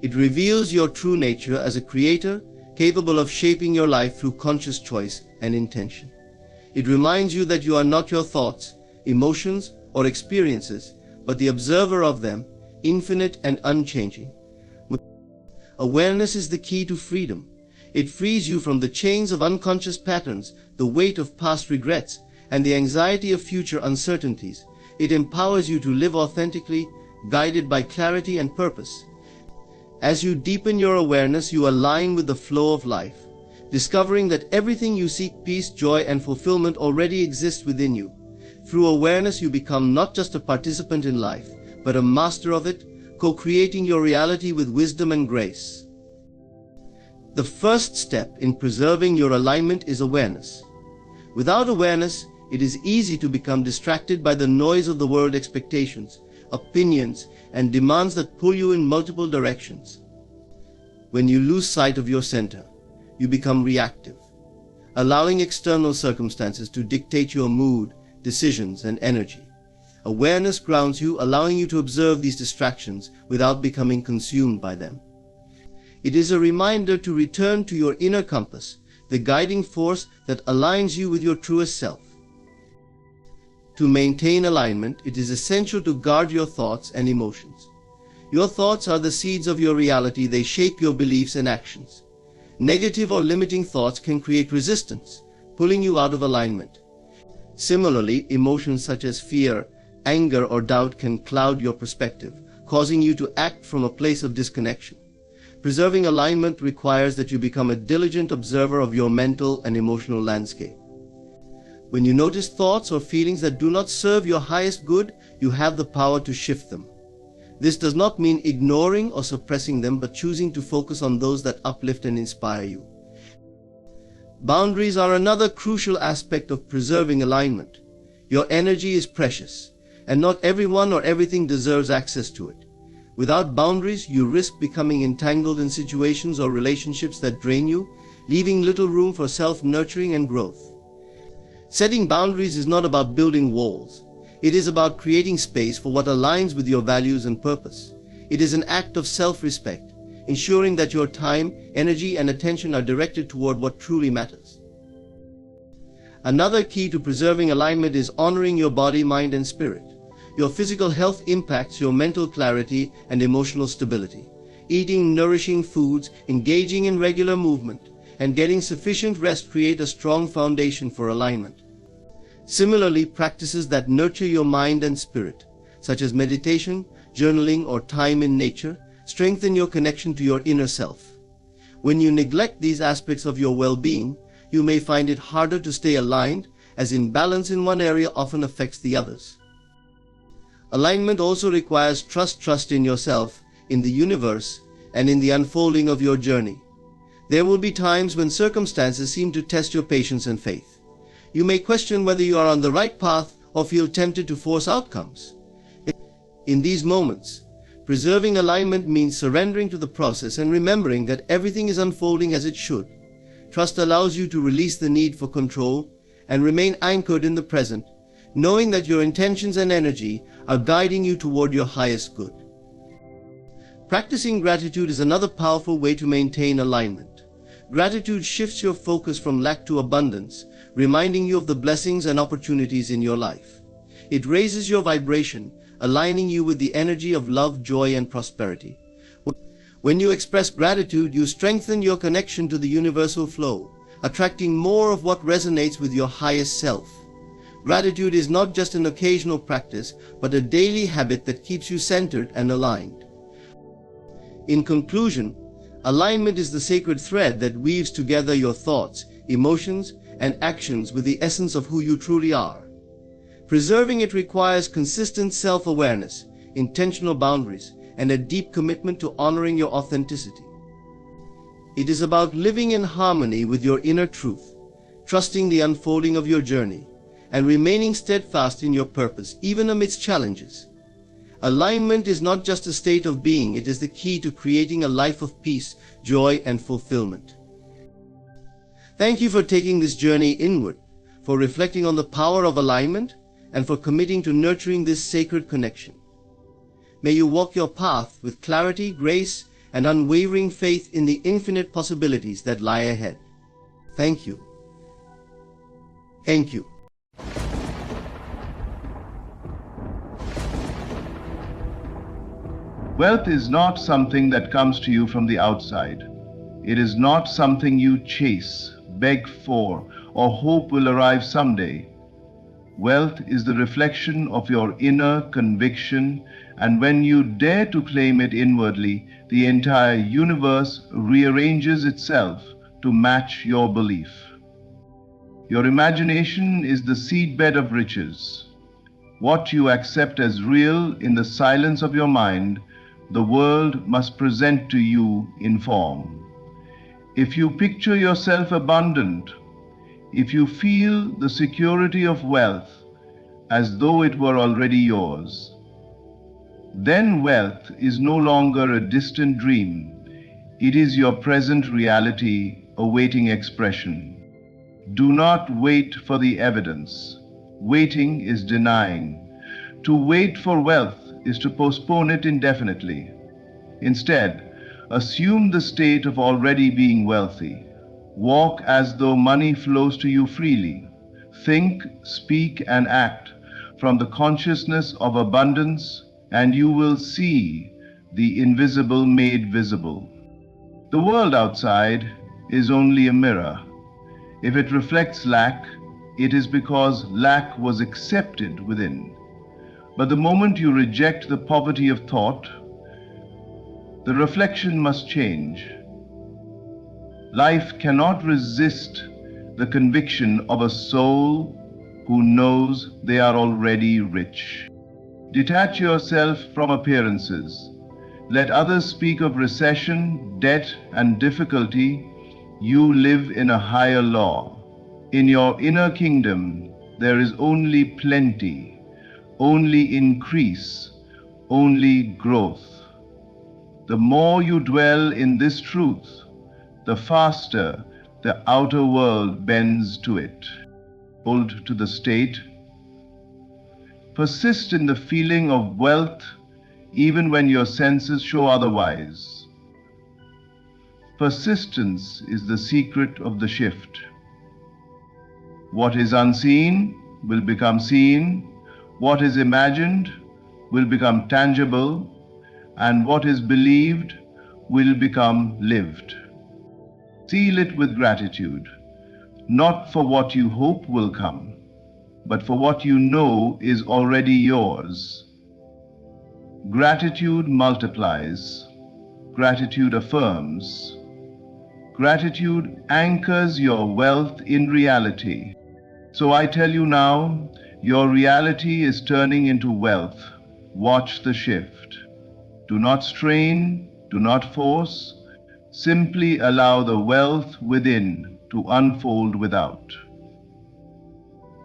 It reveals your true nature as a creator, capable of shaping your life through conscious choice and intention. It reminds you that you are not your thoughts, emotions, or experiences, but the observer of them, infinite and unchanging. Awareness is the key to freedom. It frees you from the chains of unconscious patterns, the weight of past regrets, and the anxiety of future uncertainties. It empowers you to live authentically, guided by clarity and purpose. As you deepen your awareness, you align with the flow of life, discovering that everything you seek, peace, joy, and fulfillment, already exists within you. Through awareness, you become not just a participant in life, but a master of it, co-creating your reality with wisdom and grace. The first step in preserving your alignment is awareness. Without awareness, it is easy to become distracted by the noise of the world, expectations, opinions, and demands that pull you in multiple directions. When you lose sight of your center, you become reactive, allowing external circumstances to dictate your mood, decisions, and energy. Awareness grounds you, allowing you to observe these distractions without becoming consumed by them. It is a reminder to return to your inner compass, the guiding force that aligns you with your truest self. To maintain alignment, it is essential to guard your thoughts and emotions. Your thoughts are the seeds of your reality. They shape your beliefs and actions. Negative or limiting thoughts can create resistance, pulling you out of alignment. Similarly, emotions such as fear, anger, or doubt can cloud your perspective, causing you to act from a place of disconnection. Preserving alignment requires that you become a diligent observer of your mental and emotional landscape. When you notice thoughts or feelings that do not serve your highest good, you have the power to shift them. This does not mean ignoring or suppressing them, but choosing to focus on those that uplift and inspire you. Boundaries are another crucial aspect of preserving alignment. Your energy is precious, and not everyone or everything deserves access to it. Without boundaries, you risk becoming entangled in situations or relationships that drain you, leaving little room for self-nurturing and growth. Setting boundaries is not about building walls. It is about creating space for what aligns with your values and purpose. It is an act of self-respect, ensuring that your time, energy, and attention are directed toward what truly matters. Another key to preserving alignment is honoring your body, mind, and spirit. Your physical health impacts your mental clarity and emotional stability. Eating nourishing foods, engaging in regular movement, and getting sufficient rest create a strong foundation for alignment. Similarly, practices that nurture your mind and spirit, such as meditation, journaling, or time in nature, strengthen your connection to your inner self. When you neglect these aspects of your well-being, you may find it harder to stay aligned, as imbalance in one area often affects the others. Alignment also requires trust in yourself, in the universe, and in the unfolding of your journey. There will be times when circumstances seem to test your patience and faith. You may question whether you are on the right path or feel tempted to force outcomes. In these moments, preserving alignment means surrendering to the process and remembering that everything is unfolding as it should. Trust allows you to release the need for control and remain anchored in the present, knowing that your intentions and energy are guiding you toward your highest good. Practicing gratitude is another powerful way to maintain alignment. Gratitude shifts your focus from lack to abundance, reminding you of the blessings and opportunities in your life. It raises your vibration, aligning you with the energy of love, joy, and prosperity. When you express gratitude, you strengthen your connection to the universal flow, attracting more of what resonates with your highest self. Gratitude is not just an occasional practice, but a daily habit that keeps you centered and aligned. In conclusion, alignment is the sacred thread that weaves together your thoughts, emotions, and actions with the essence of who you truly are. Preserving it requires consistent self-awareness, intentional boundaries, and a deep commitment to honoring your authenticity. It is about living in harmony with your inner truth, trusting the unfolding of your journey, and remaining steadfast in your purpose, even amidst challenges. Alignment is not just a state of being, it is the key to creating a life of peace, joy, and fulfillment. Thank you for taking this journey inward, for reflecting on the power of alignment, and for committing to nurturing this sacred connection. May you walk your path with clarity, grace, and unwavering faith in the infinite possibilities that lie ahead. Thank you. Thank you. Wealth is not something that comes to you from the outside. It is not something you chase, beg for, or hope will arrive someday. Wealth is the reflection of your inner conviction, and when you dare to claim it inwardly, the entire universe rearranges itself to match your belief. Your imagination is the seedbed of riches. What you accept as real in the silence of your mind, the world must present to you in form. If you picture yourself abundant, if you feel the security of wealth as though it were already yours, then wealth is no longer a distant dream. It is your present reality awaiting expression. Do not wait for the evidence. Waiting is denying. To wait for wealth is to postpone it indefinitely. Instead, assume the state of already being wealthy. Walk as though money flows to you freely. Think, speak, and act from the consciousness of abundance, and you will see the invisible made visible. The world outside is only a mirror. If it reflects lack, it is because lack was accepted within. But the moment you reject the poverty of thought, the reflection must change. Life cannot resist the conviction of a soul who knows they are already rich. Detach yourself from appearances. Let others speak of recession, debt, and difficulty. You live in a higher law. In your inner kingdom, there is only plenty, only increase, only growth. The more you dwell in this truth, the faster the outer world bends to it. Hold to the state. Persist in the feeling of wealth even when your senses show otherwise. Persistence is the secret of the shift. What is unseen will become seen, what is imagined will become tangible, and what is believed will become lived. Seal it with gratitude, not for what you hope will come, but for what you know is already yours. Gratitude multiplies, gratitude affirms, gratitude anchors your wealth in reality. So I tell you now, your reality is turning into wealth. Watch the shift. Do not strain, do not force, simply allow the wealth within to unfold without.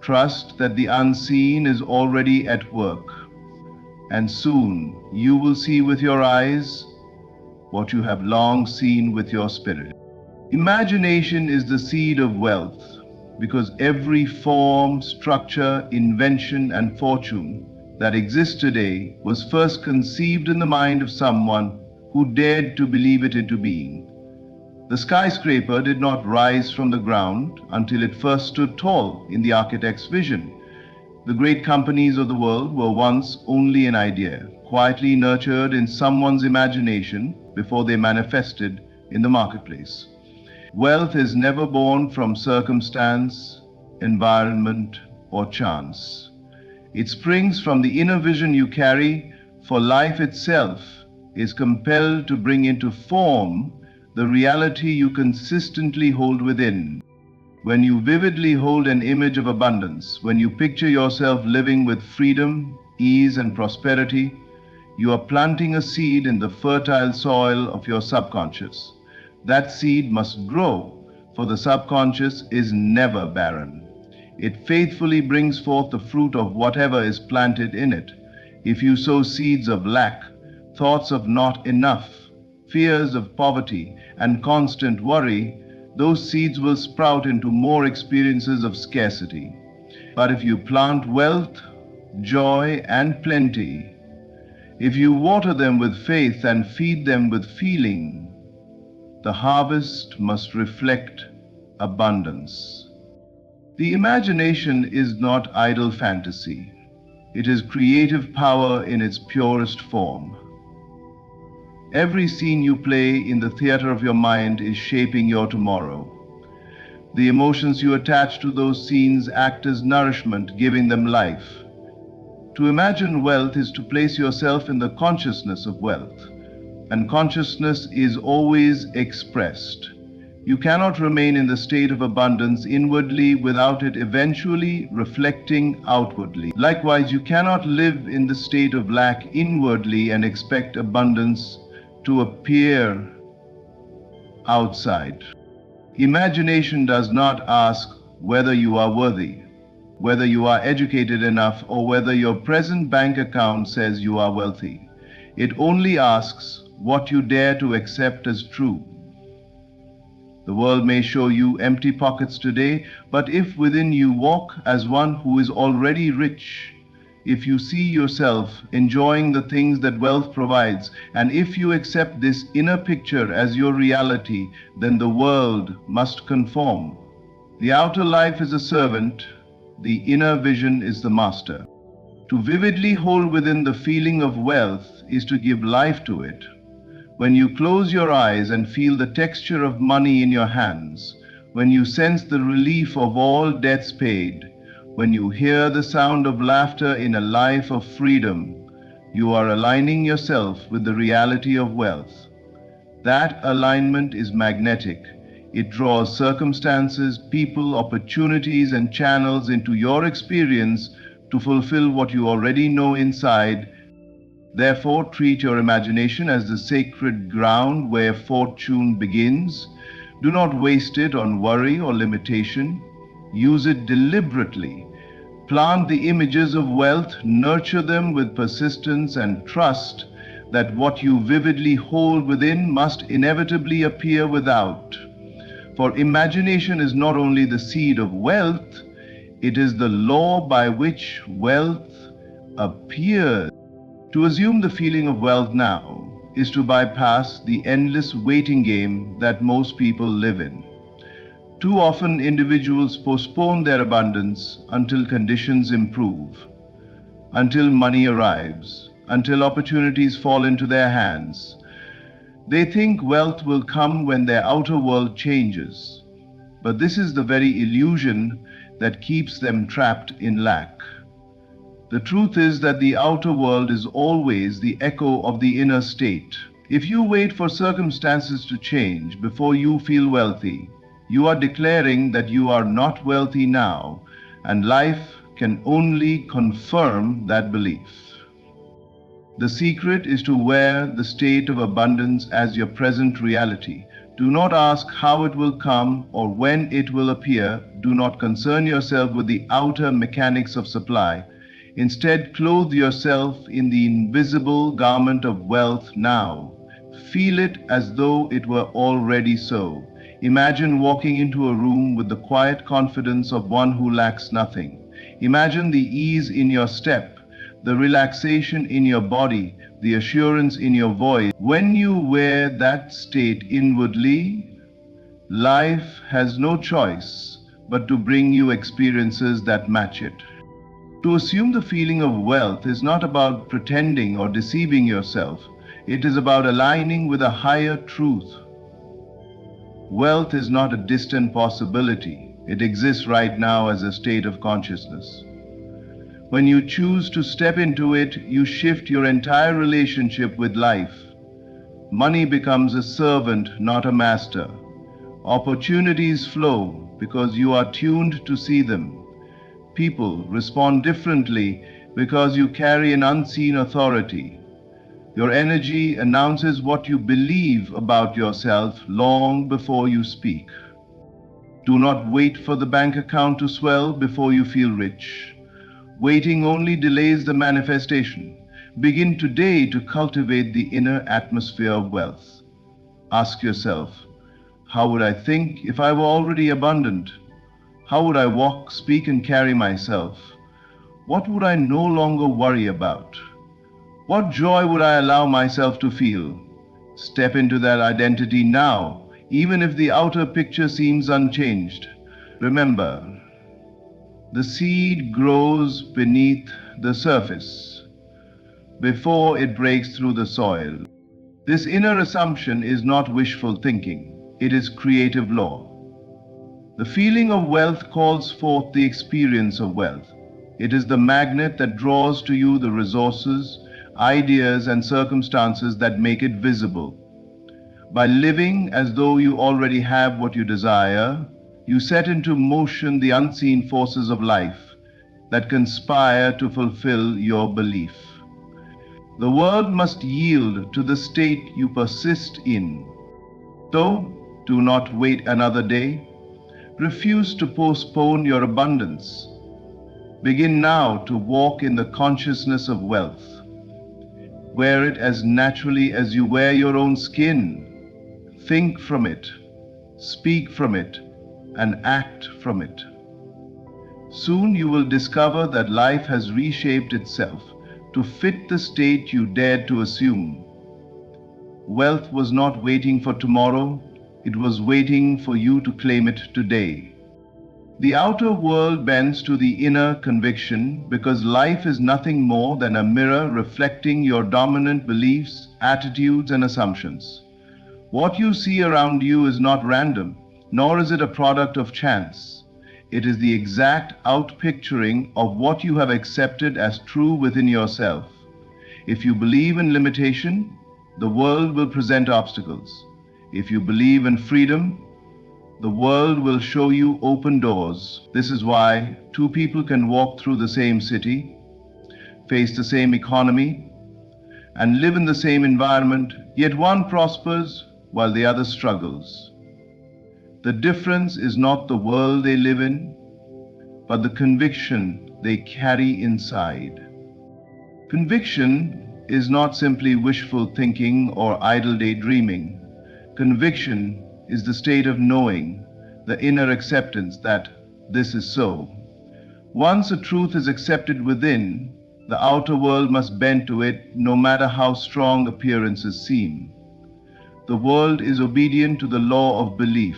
Trust that the unseen is already at work, and soon you will see with your eyes what you have long seen with your spirit. Imagination is the seed of wealth, because every form, structure, invention, and fortune that exists today was first conceived in the mind of someone who dared to believe it into being. The skyscraper did not rise from the ground until it first stood tall in the architect's vision. The great companies of the world were once only an idea, quietly nurtured in someone's imagination before they manifested in the marketplace. Wealth is never born from circumstance, environment, or chance. It springs from the inner vision you carry, for life itself is compelled to bring into form the reality you consistently hold within. When you vividly hold an image of abundance, when you picture yourself living with freedom, ease, and prosperity, you are planting a seed in the fertile soil of your subconscious. That seed must grow, for the subconscious is never barren. It faithfully brings forth the fruit of whatever is planted in it. If you sow seeds of lack, thoughts of not enough, fears of poverty, and constant worry, those seeds will sprout into more experiences of scarcity. But if you plant wealth, joy, and plenty, if you water them with faith and feed them with feeling, the harvest must reflect abundance. The imagination is not idle fantasy. It is creative power in its purest form. Every scene you play in the theater of your mind is shaping your tomorrow. The emotions you attach to those scenes act as nourishment, giving them life. To imagine wealth is to place yourself in the consciousness of wealth, and consciousness is always expressed. You cannot remain in the state of abundance inwardly without it eventually reflecting outwardly. Likewise, you cannot live in the state of lack inwardly and expect abundance to appear outside. Imagination does not ask whether you are worthy, whether you are educated enough, or whether your present bank account says you are wealthy. It only asks what you dare to accept as true. The world may show you empty pockets today, but if within you walk as one who is already rich, if you see yourself enjoying the things that wealth provides, and if you accept this inner picture as your reality, then the world must conform. The outer life is a servant, the inner vision is the master. To vividly hold within the feeling of wealth is to give life to it. When you close your eyes and feel the texture of money in your hands, when you sense the relief of all debts paid, when you hear the sound of laughter in a life of freedom, you are aligning yourself with the reality of wealth. That alignment is magnetic. It draws circumstances, people, opportunities, and channels into your experience to fulfill what you already know inside. Therefore, treat your imagination as the sacred ground where fortune begins. Do not waste it on worry or limitation. Use it deliberately. Plant the images of wealth, nurture them with persistence, and trust that what you vividly hold within must inevitably appear without. For imagination is not only the seed of wealth, it is the law by which wealth appears. To assume the feeling of wealth now is to bypass the endless waiting game that most people live in. Too often, individuals postpone their abundance until conditions improve, until money arrives, until opportunities fall into their hands. They think wealth will come when their outer world changes. But this is the very illusion that keeps them trapped in lack. The truth is that the outer world is always the echo of the inner state. If you wait for circumstances to change before you feel wealthy, you are declaring that you are not wealthy now, and life can only confirm that belief. The secret is to wear the state of abundance as your present reality. Do not ask how it will come or when it will appear. Do not concern yourself with the outer mechanics of supply. Instead, clothe yourself in the invisible garment of wealth now. Feel it as though it were already so. Imagine walking into a room with the quiet confidence of one who lacks nothing. Imagine the ease in your step, the relaxation in your body, the assurance in your voice. When you wear that state inwardly, life has no choice but to bring you experiences that match it. To assume the feeling of wealth is not about pretending or deceiving yourself. It is about aligning with a higher truth. Wealth is not a distant possibility. It exists right now as a state of consciousness. When you choose to step into it, you shift your entire relationship with life. Money becomes a servant, not a master. Opportunities flow because you are tuned to see them. People respond differently because you carry an unseen authority. Your energy announces what you believe about yourself long before you speak. Do not wait for the bank account to swell before you feel rich. Waiting only delays the manifestation. Begin today to cultivate the inner atmosphere of wealth. Ask yourself, how would I think if I were already abundant? How would I walk, speak, and carry myself? What would I no longer worry about? What joy would I allow myself to feel? Step into that identity now, even if the outer picture seems unchanged. Remember, the seed grows beneath the surface before it breaks through the soil. This inner assumption is not wishful thinking, it is creative law. The feeling of wealth calls forth the experience of wealth. It is the magnet that draws to you the resources, ideas, and circumstances that make it visible. By living as though you already have what you desire, you set into motion the unseen forces of life that conspire to fulfill your belief. The world must yield to the state you persist in. So, do not wait another day. Refuse to postpone your abundance. Begin now to walk in the consciousness of wealth. Wear it as naturally as you wear your own skin. Think from it, speak from it, and act from it. Soon you will discover that life has reshaped itself to fit the state you dared to assume. Wealth was not waiting for tomorrow, it was waiting for you to claim it today. The outer world bends to the inner conviction because life is nothing more than a mirror reflecting your dominant beliefs, attitudes, and assumptions. What you see around you is not random, nor is it a product of chance. It is the exact outpicturing of what you have accepted as true within yourself. If you believe in limitation, the world will present obstacles. If you believe in freedom, the world will show you open doors. This is why two people can walk through the same city, face the same economy, and live in the same environment, yet one prospers while the other struggles. The difference is not the world they live in, but the conviction they carry inside. Conviction is not simply wishful thinking or idle daydreaming. Conviction is the state of knowing, the inner acceptance that this is so. Once a truth is accepted within, The outer world must bend to it, no matter how strong appearances seem. The world is obedient to the law of belief.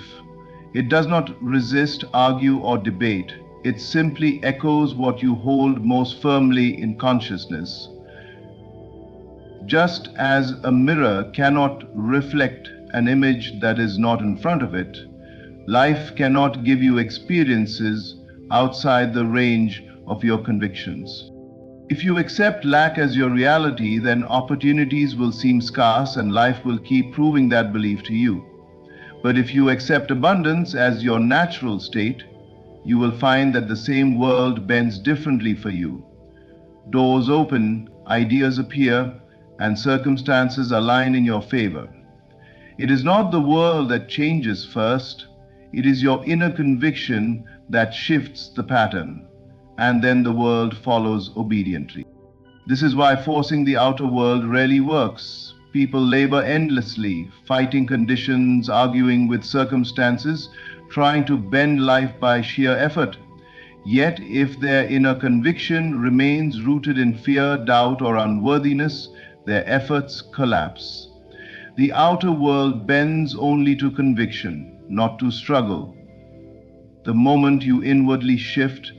It does not resist, argue, or debate. It simply echoes what you hold most firmly in consciousness. Just as a mirror cannot reflect an image that is not in front of it, life cannot give you experiences outside the range of your convictions. If you accept lack as your reality, then opportunities will seem scarce and life will keep proving that belief to you. But if you accept abundance as your natural state, you will find that the same world bends differently for you. Doors open, ideas appear, and circumstances align in your favor. It is not the world that changes first, it is your inner conviction that shifts the pattern, and then the world follows obediently. This is why forcing the outer world rarely works. People labor endlessly, fighting conditions, arguing with circumstances, trying to bend life by sheer effort. Yet, if their inner conviction remains rooted in fear, doubt, or unworthiness, their efforts collapse. The outer world bends only to conviction, not to struggle. The moment you inwardly shift,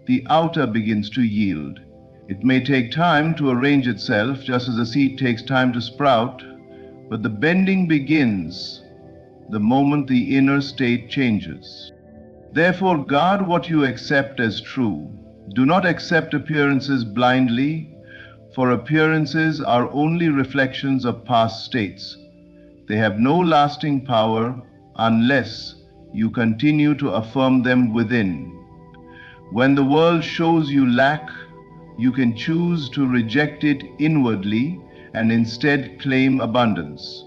the outer begins to yield. It may take time to arrange itself, just as a seed takes time to sprout, but the bending begins the moment the inner state changes. Therefore, guard what you accept as true. Do not accept appearances blindly, for appearances are only reflections of past states. They have no lasting power unless you continue to affirm them within. When the world shows you lack, you can choose to reject it inwardly and instead claim abundance.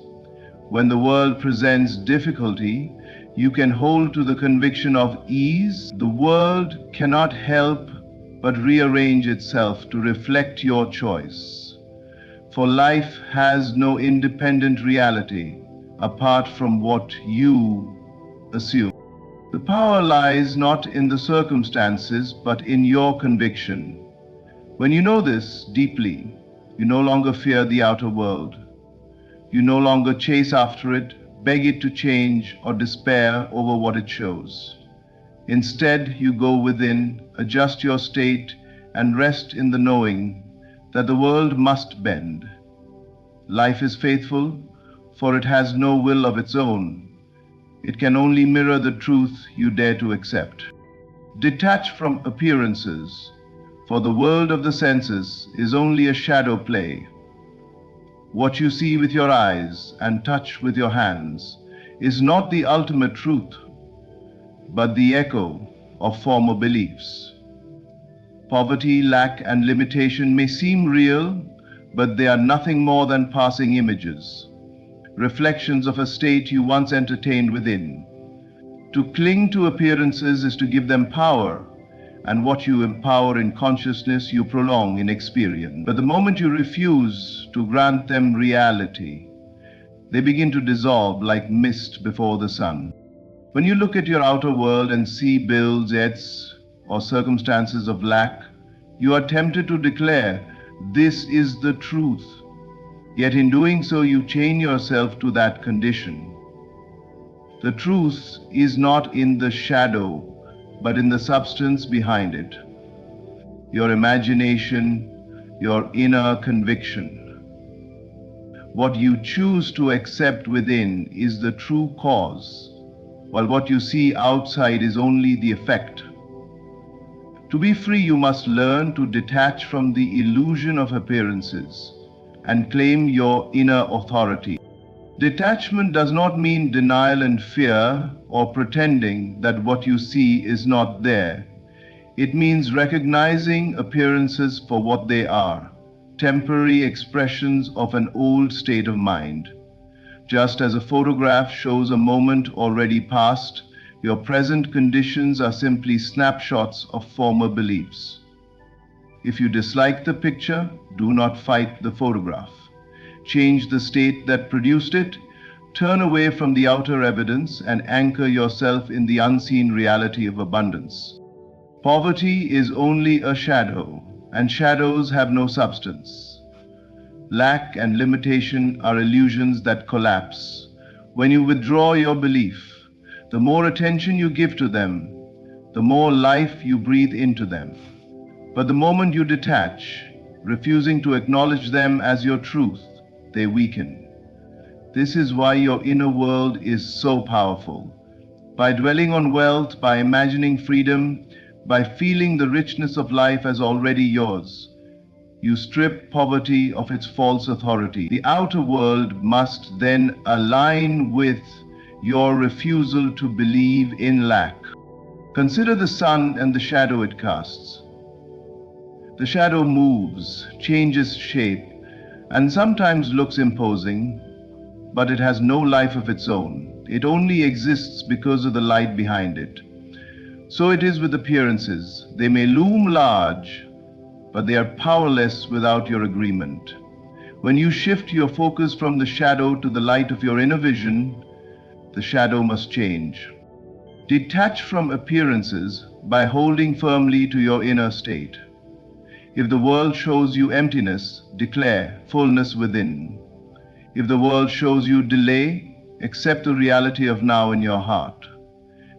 When the world presents difficulty, you can hold to the conviction of ease. The world cannot help but rearrange itself to reflect your choice. For life has no independent reality apart from what you assume. The power lies not in the circumstances, but in your conviction. When you know this deeply, you no longer fear the outer world. You no longer chase after it, beg it to change, or despair over what it shows. Instead, you go within, adjust your state, and rest in the knowing that the world must bend. Life is faithful, for it has no will of its own. It can only mirror the truth you dare to accept. Detach from appearances, for the world of the senses is only a shadow play. What you see with your eyes and touch with your hands is not the ultimate truth, but the echo of former beliefs. Poverty, lack, and limitation may seem real, but they are nothing more than passing images, reflections of a state you once entertained within. To cling to appearances is to give them power, and what you empower in consciousness you prolong in experience. But the moment you refuse to grant them reality, they begin to dissolve like mist before the sun. When you look at your outer world and see bills, debts, or circumstances of lack, you are tempted to declare, "This is the truth." Yet in doing so, you chain yourself to that condition. The truth is not in the shadow, but in the substance behind it. Your imagination, your inner conviction. What you choose to accept within is the true cause, while what you see outside is only the effect. To be free, you must learn to detach from the illusion of appearances and claim your inner authority. Detachment does not mean denial and fear or pretending that what you see is not there. It means recognizing appearances for what they are, temporary expressions of an old state of mind. Just as a photograph shows a moment already past, your present conditions are simply snapshots of former beliefs. If you dislike the picture, do not fight the photograph. Change the state that produced it, turn away from the outer evidence, and anchor yourself in the unseen reality of abundance. Poverty is only a shadow. and shadows have no substance. Lack and limitation are illusions that collapse. When you withdraw your belief, the more attention you give to them, the more life you breathe into them. But the moment you detach, refusing to acknowledge them as your truth, they weaken. This is why your inner world is so powerful. By dwelling on wealth, by imagining freedom, by feeling the richness of life as already yours, you strip poverty of its false authority. The outer world must then align with your refusal to believe in lack. Consider the sun and the shadow it casts. The shadow moves, changes shape, and sometimes looks imposing, but it has no life of its own. It only exists because of the light behind it. So it is with appearances. They may loom large, but they are powerless without your agreement. When you shift your focus from the shadow to the light of your inner vision, the shadow must change. Detach from appearances by holding firmly to your inner state. If the world shows you emptiness, declare fullness within. If the world shows you delay, accept the reality of now in your heart.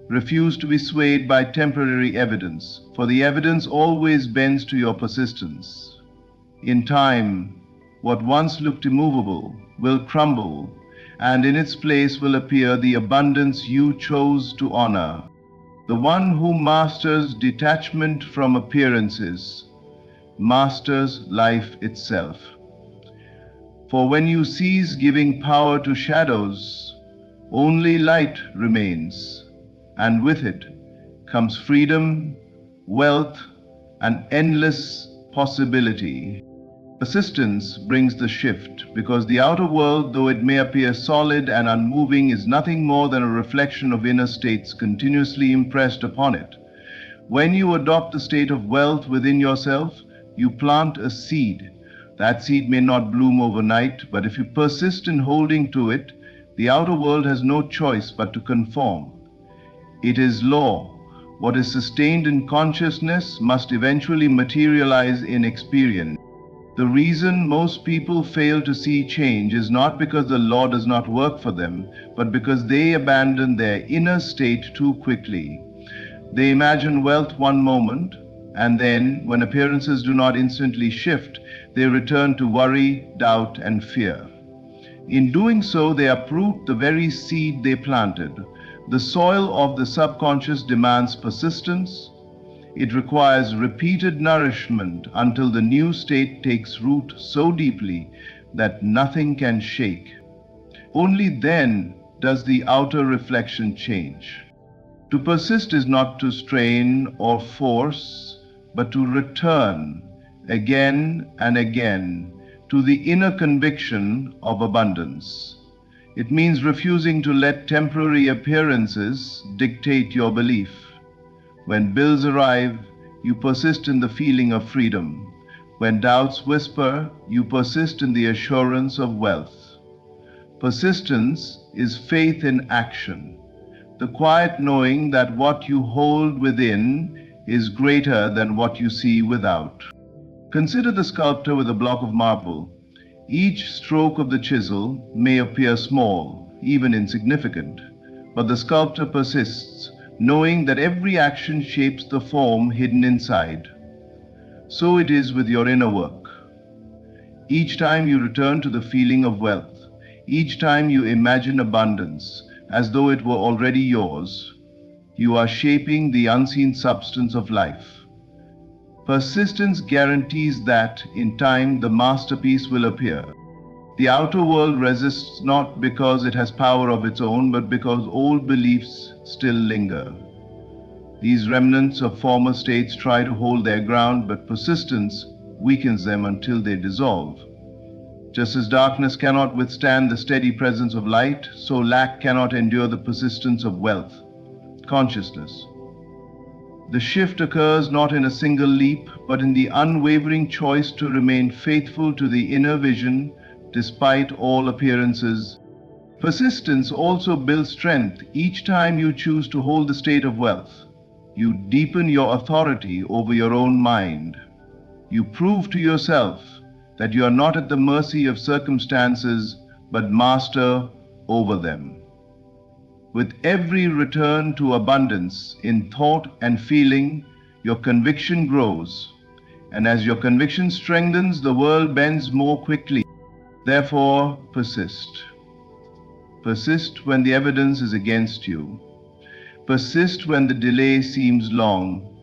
Refuse to be swayed by temporary evidence, for the evidence always bends to your persistence. In time, what once looked immovable will crumble, and in its place will appear the abundance you chose to honor. The one who masters detachment from appearances masters life itself. For when you cease giving power to shadows, only light remains, and with it comes freedom, wealth, and endless possibility. Persistence brings the shift, because the outer world, though it may appear solid and unmoving, is nothing more than a reflection of inner states continuously impressed upon it. When you adopt the state of wealth within yourself, you plant a seed. That seed may not bloom overnight, but if you persist in holding to it, the outer world has no choice but to conform. It is law. What is sustained in consciousness must eventually materialize in experience. The reason most people fail to see change is not because the law does not work for them, but because they abandon their inner state too quickly. They imagine wealth one moment, and then, when appearances do not instantly shift, they return to worry, doubt, and fear. In doing so, they uproot the very seed they planted. The soil of the subconscious demands persistence. It requires repeated nourishment until the new state takes root so deeply that nothing can shake. Only then does the outer reflection change. To persist is not to strain or force, but to return again and again to the inner conviction of abundance. It means refusing to let temporary appearances dictate your belief. When bills arrive, you persist in the feeling of freedom. When doubts whisper, you persist in the assurance of wealth. Persistence is faith in action, the quiet knowing that what you hold within is greater than what you see without. Consider the sculptor with a block of marble. Each stroke of the chisel may appear small, even insignificant, but the sculptor persists, knowing that every action shapes the form hidden inside. So it is with your inner work. Each time you return to the feeling of wealth, each time you imagine abundance as though it were already yours, you are shaping the unseen substance of life. Persistence guarantees that, in time, the masterpiece will appear. The outer world resists not because it has power of its own, but because old beliefs still linger. These remnants of former states try to hold their ground, but persistence weakens them until they dissolve. Just as darkness cannot withstand the steady presence of light, so lack cannot endure the persistence of wealth. Consciousness. The shift occurs not in a single leap, but in the unwavering choice to remain faithful to the inner vision despite all appearances. Persistence also builds strength. Each time you choose to hold the state of wealth, you deepen your authority over your own mind. You prove to yourself that you are not at the mercy of circumstances, but master over them. With every return to abundance in thought and feeling, your conviction grows. And as your conviction strengthens, the world bends more quickly. Therefore, persist. Persist when the evidence is against you. Persist when the delay seems long.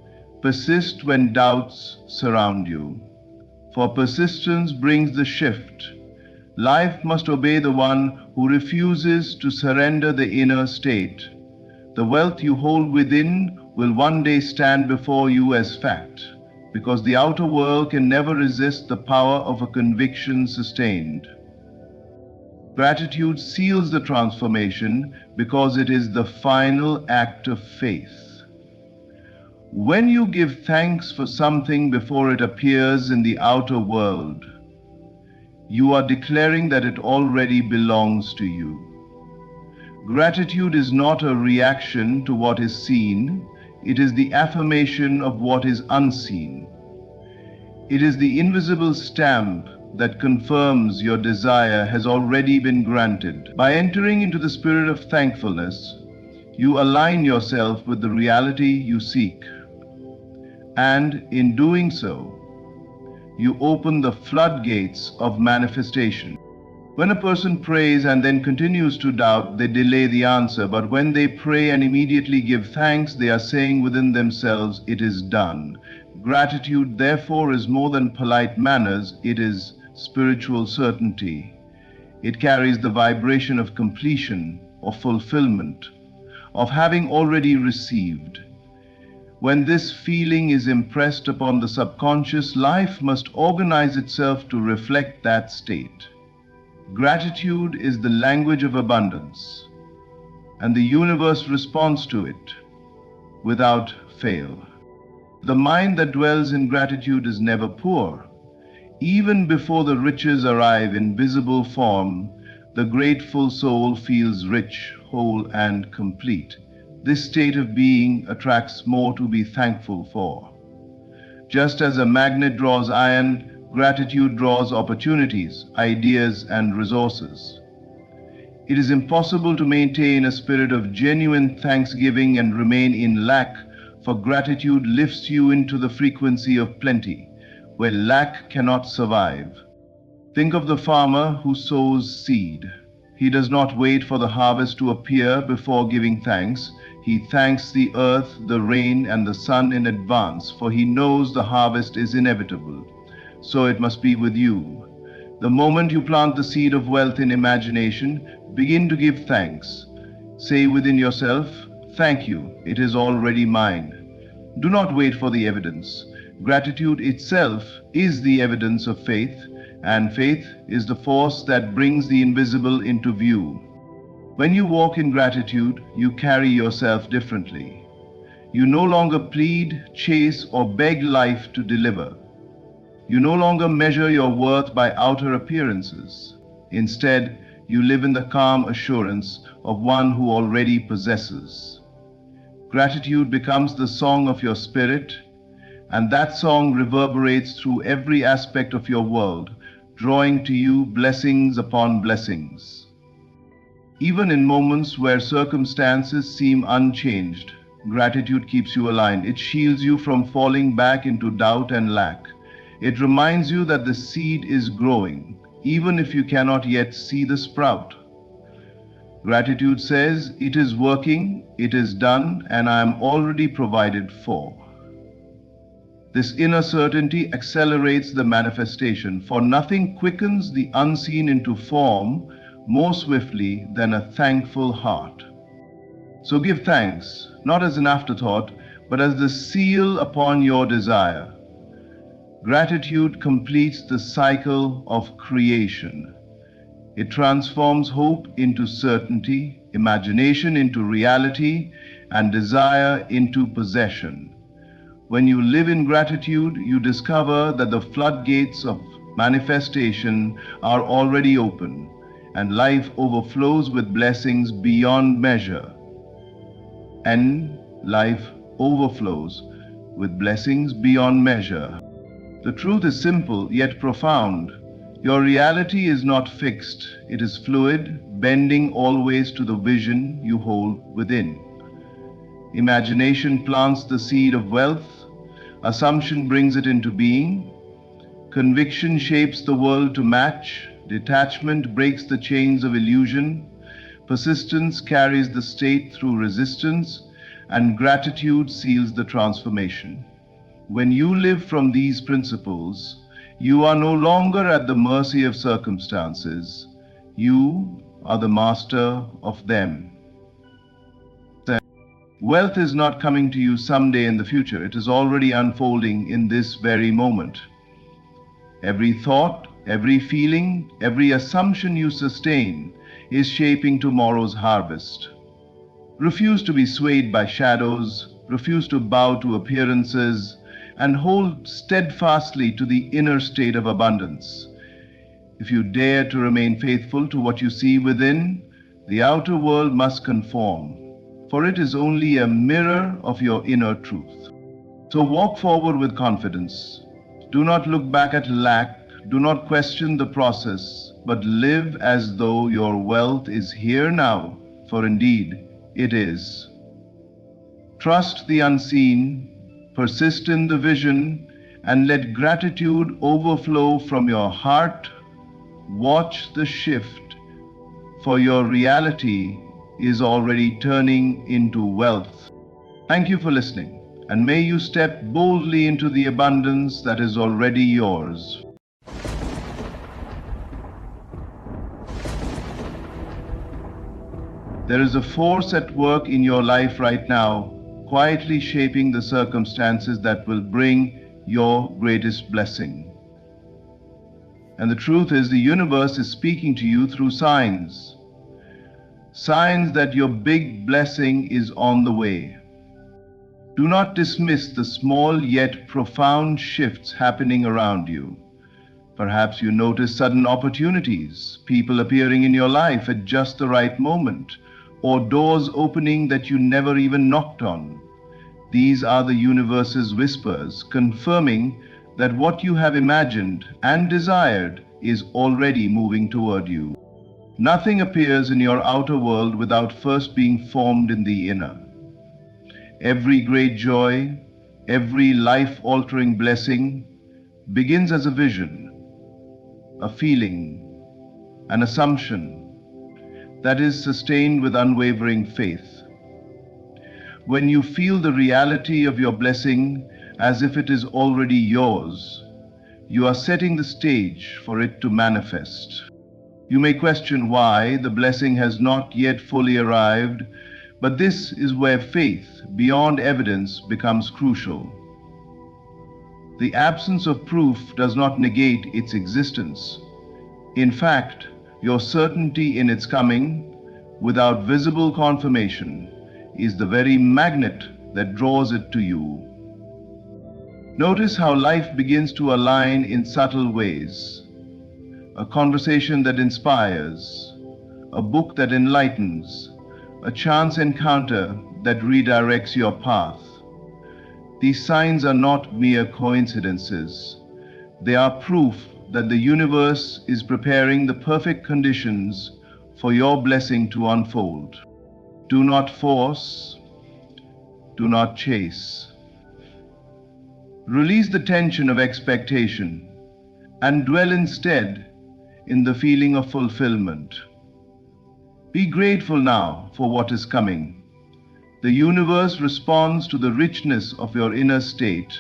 Persist when doubts surround you. For persistence brings the shift. Life must obey the one who refuses to surrender the inner state. The wealth you hold within will one day stand before you as fact, because the outer world can never resist the power of a conviction sustained. Gratitude seals the transformation because it is the final act of faith. When you give thanks for something before it appears in the outer world, you are declaring that it already belongs to you. Gratitude is not a reaction to what is seen, it is the affirmation of what is unseen. It is the invisible stamp that confirms your desire has already been granted. By entering into the spirit of thankfulness, you align yourself with the reality you seek. And in doing so, you open the floodgates of manifestation. When a person prays and then continues to doubt, they delay the answer. But when they pray and immediately give thanks, they are saying within themselves, "It is done." Gratitude, therefore, is more than polite manners, it is spiritual certainty. It carries the vibration of completion, of fulfillment, of having already received. When this feeling is impressed upon the subconscious, life must organize itself to reflect that state. Gratitude is the language of abundance, and the universe responds to it without fail. The mind that dwells in gratitude is never poor. Even before the riches arrive in visible form, the grateful soul feels rich, whole, and complete. This state of being attracts more to be thankful for. Just as a magnet draws iron, gratitude draws opportunities, ideas, and resources. It is impossible to maintain a spirit of genuine thanksgiving and remain in lack, for gratitude lifts you into the frequency of plenty, where lack cannot survive. Think of the farmer who sows seed. He does not wait for the harvest to appear before giving thanks. He thanks the earth, the rain, and the sun in advance, for he knows the harvest is inevitable. So it must be with you. The moment you plant the seed of wealth in imagination, begin to give thanks. Say within yourself, "Thank you, it is already mine." Do not wait for the evidence. Gratitude itself is the evidence of faith, and faith is the force that brings the invisible into view. When you walk in gratitude, you carry yourself differently. You no longer plead, chase, or beg life to deliver. You no longer measure your worth by outer appearances. Instead, you live in the calm assurance of one who already possesses. Gratitude becomes the song of your spirit, and that song reverberates through every aspect of your world, drawing to you blessings upon blessings. Even in moments where circumstances seem unchanged, gratitude keeps you aligned. It shields you from falling back into doubt and lack. It reminds you that the seed is growing, even if you cannot yet see the sprout. Gratitude says, "It is working, it is done, and I am already provided for." This inner certainty accelerates the manifestation, for nothing quickens the unseen into form more swiftly than a thankful heart. So give thanks, not as an afterthought, but as the seal upon your desire. Gratitude completes the cycle of creation. It transforms hope into certainty, imagination into reality, and desire into possession. When you live in gratitude, you discover that the floodgates of manifestation are already open, and life overflows with blessings beyond measure. And life overflows with blessings beyond measure. The truth is simple yet profound. Your reality is not fixed, it is fluid, bending always to the vision you hold within. Imagination plants the seed of wealth, assumption brings it into being, conviction shapes the world to match, detachment breaks the chains of illusion, persistence carries the state through resistance, and gratitude seals the transformation. When you live from these principles, you are no longer at the mercy of circumstances. You are the master of them. Wealth is not coming to you someday in the future. It is already unfolding in this very moment. Every thought, every feeling, every assumption you sustain is shaping tomorrow's harvest. Refuse to be swayed by shadows, refuse to bow to appearances, and hold steadfastly to the inner state of abundance. If you dare to remain faithful to what you see within, the outer world must conform, for it is only a mirror of your inner truth. So walk forward with confidence. Do not look back at lack, do not question the process, but live as though your wealth is here now, for indeed it is. Trust the unseen, persist in the vision, and let gratitude overflow from your heart. Watch the shift, for your reality is already turning into wealth. Thank you for listening, and may you step boldly into the abundance that is already yours. There is a force at work in your life right now, quietly shaping the circumstances that will bring your greatest blessing. And the truth is, the universe is speaking to you through signs. Signs that your big blessing is on the way. Do not dismiss the small yet profound shifts happening around you. Perhaps you notice sudden opportunities, people appearing in your life at just the right moment, or doors opening that you never even knocked on. These are the universe's whispers, confirming that what you have imagined and desired is already moving toward you. Nothing appears in your outer world without first being formed in the inner. Every great joy, every life-altering blessing begins as a vision, a feeling, an assumption that is sustained with unwavering faith. When you feel the reality of your blessing as if it is already yours, you are setting the stage for it to manifest. You may question why the blessing has not yet fully arrived, but this is where faith, beyond evidence, becomes crucial. The absence of proof does not negate its existence. In fact, your certainty in its coming, without visible confirmation, is the very magnet that draws it to you. Notice how life begins to align in subtle ways. A conversation that inspires, a book that enlightens, a chance encounter that redirects your path. These signs are not mere coincidences. They are proof that the universe is preparing the perfect conditions for your blessing to unfold. Do not force, do not chase. Release the tension of expectation and dwell instead in the feeling of fulfillment. Be grateful now for what is coming. The universe responds to the richness of your inner state.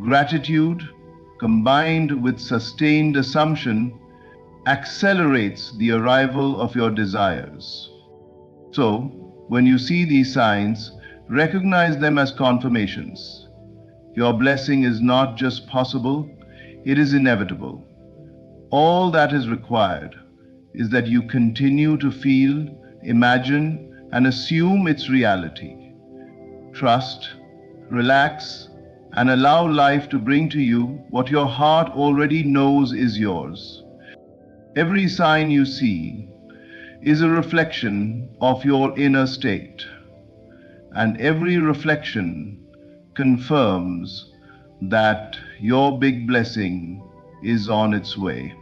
Gratitude, combined with sustained assumption, accelerates the arrival of your desires. So, when you see these signs, recognize them as confirmations. Your blessing is not just possible, it is inevitable. All that is required is that you continue to feel, imagine, and assume its reality. Trust, relax, and allow life to bring to you what your heart already knows is yours. Every sign you see is a reflection of your inner state, and every reflection confirms that your big blessing is on its way.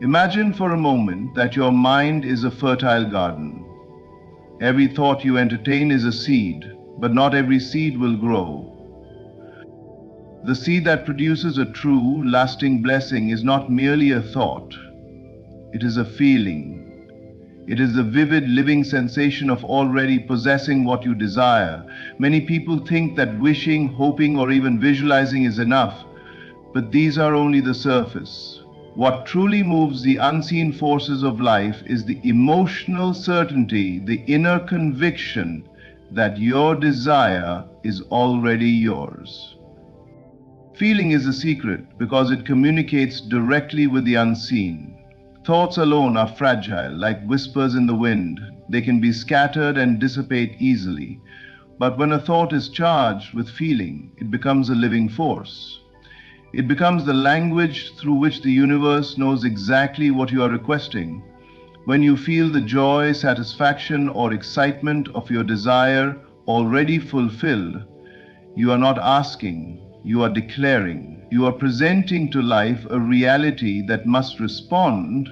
Imagine for a moment that your mind is a fertile garden. Every thought you entertain is a seed, but not every seed will grow. The seed that produces a true, lasting blessing is not merely a thought. It is a feeling. It is the vivid, living sensation of already possessing what you desire. Many people think that wishing, hoping, or even visualizing is enough, but these are only the surface. What truly moves the unseen forces of life is the emotional certainty, the inner conviction that your desire is already yours. Feeling is the secret because it communicates directly with the unseen. Thoughts alone are fragile, like whispers in the wind. They can be scattered and dissipate easily. But when a thought is charged with feeling, it becomes a living force. It becomes the language through which the universe knows exactly what you are requesting. When you feel the joy, satisfaction, or excitement of your desire already fulfilled, you are not asking, you are declaring. You are presenting to life a reality that must respond,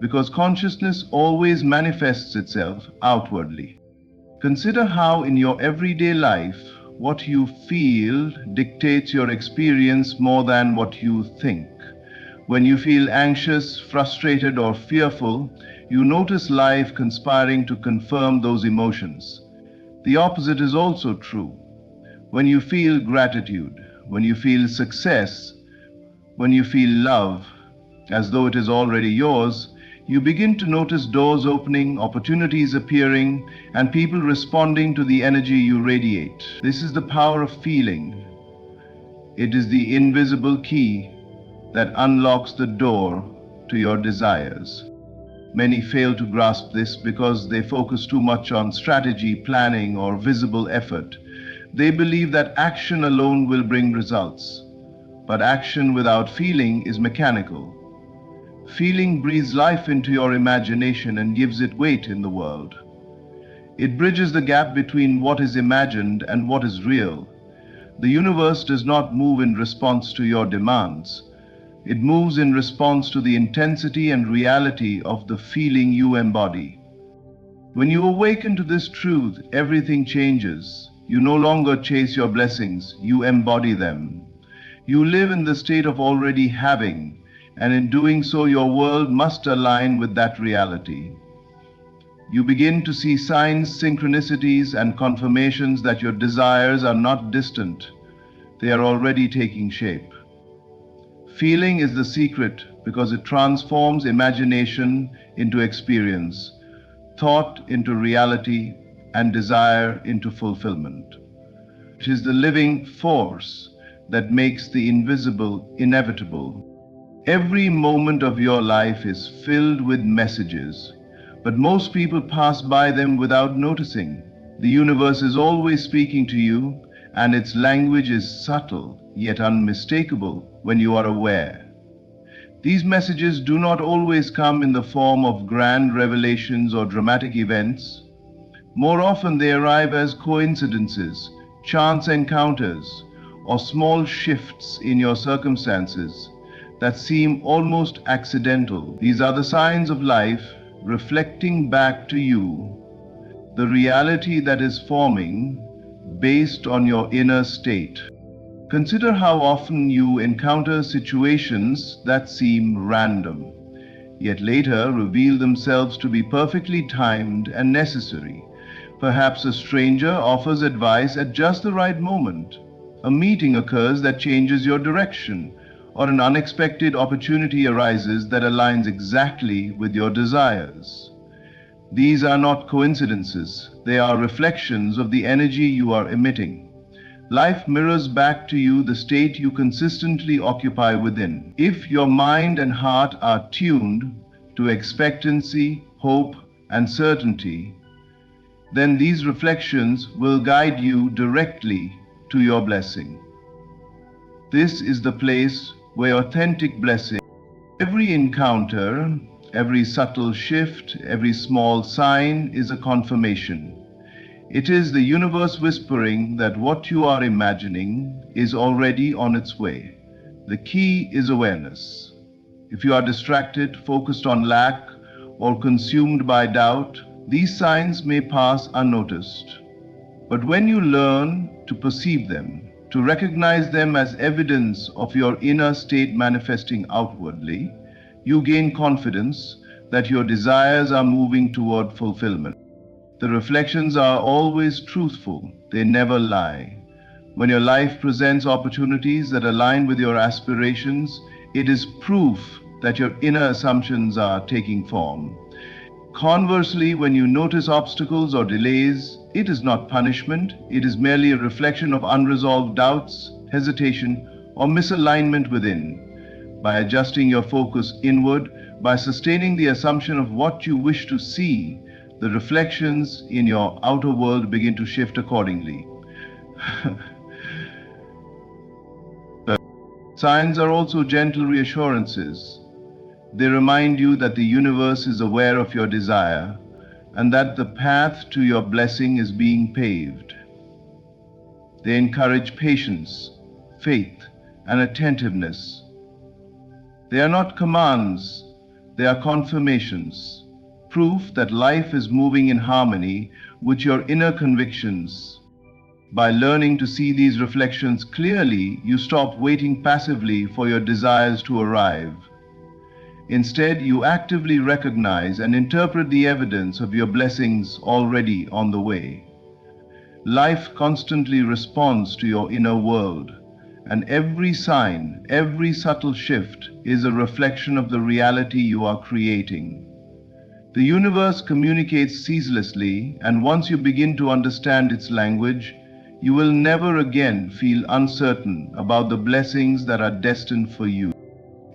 because consciousness always manifests itself outwardly. Consider how in your everyday life, what you feel dictates your experience more than what you think. When you feel anxious, frustrated, or fearful, you notice life conspiring to confirm those emotions. The opposite is also true. When you feel gratitude, when you feel success, when you feel love, as though it is already yours, you begin to notice doors opening, opportunities appearing, and people responding to the energy you radiate. This is the power of feeling. It is the invisible key that unlocks the door to your desires. Many fail to grasp this because they focus too much on strategy, planning, or visible effort. They believe that action alone will bring results, but action without feeling is mechanical. Feeling breathes life into your imagination and gives it weight in the world. It bridges the gap between what is imagined and what is real. The universe does not move in response to your demands. It moves in response to the intensity and reality of the feeling you embody. When you awaken to this truth, everything changes. You no longer chase your blessings, you embody them. You live in the state of already having, and in doing so, your world must align with that reality. You begin to see signs, synchronicities, and confirmations that your desires are not distant. They are already taking shape. Feeling is the secret because it transforms imagination into experience, thought into reality, and desire into fulfillment. It is the living force that makes the invisible inevitable. Every moment of your life is filled with messages, but most people pass by them without noticing. The universe is always speaking to you, and its language is subtle yet unmistakable when you are aware. These messages do not always come in the form of grand revelations or dramatic events. More often they arrive as coincidences, chance encounters, or small shifts in your circumstances that seem almost accidental. These are the signs of life reflecting back to you the reality that is forming based on your inner state. Consider how often you encounter situations that seem random, yet later reveal themselves to be perfectly timed and necessary. Perhaps a stranger offers advice at just the right moment. A meeting occurs that changes your direction, or an unexpected opportunity arises that aligns exactly with your desires. These are not coincidences, they are reflections of the energy you are emitting. Life mirrors back to you the state you consistently occupy within. If your mind and heart are tuned to expectancy, hope, and certainty, then these reflections will guide you directly to your blessing. This is the place where authentic blessing, every encounter, every subtle shift, every small sign is a confirmation. It is the universe whispering that what you are imagining is already on its way. The key is awareness. If you are distracted, focused on lack, or consumed by doubt, these signs may pass unnoticed. But when you learn to perceive them, to recognize them as evidence of your inner state manifesting outwardly, you gain confidence that your desires are moving toward fulfillment. The reflections are always truthful, they never lie. When your life presents opportunities that align with your aspirations, it is proof that your inner assumptions are taking form. Conversely, when you notice obstacles or delays, it is not punishment, it is merely a reflection of unresolved doubts, hesitation, or misalignment within. By adjusting your focus inward, by sustaining the assumption of what you wish to see, the reflections in your outer world begin to shift accordingly. Signs are also gentle reassurances. They remind you that the universe is aware of your desire and that the path to your blessing is being paved. They encourage patience, faith, and attentiveness. They are not commands, they are confirmations, proof that life is moving in harmony with your inner convictions. By learning to see these reflections clearly, you stop waiting passively for your desires to arrive. Instead, you actively recognize and interpret the evidence of your blessings already on the way. Life constantly responds to your inner world, and every sign, every subtle shift is a reflection of the reality you are creating. The universe communicates ceaselessly, and once you begin to understand its language, you will never again feel uncertain about the blessings that are destined for you.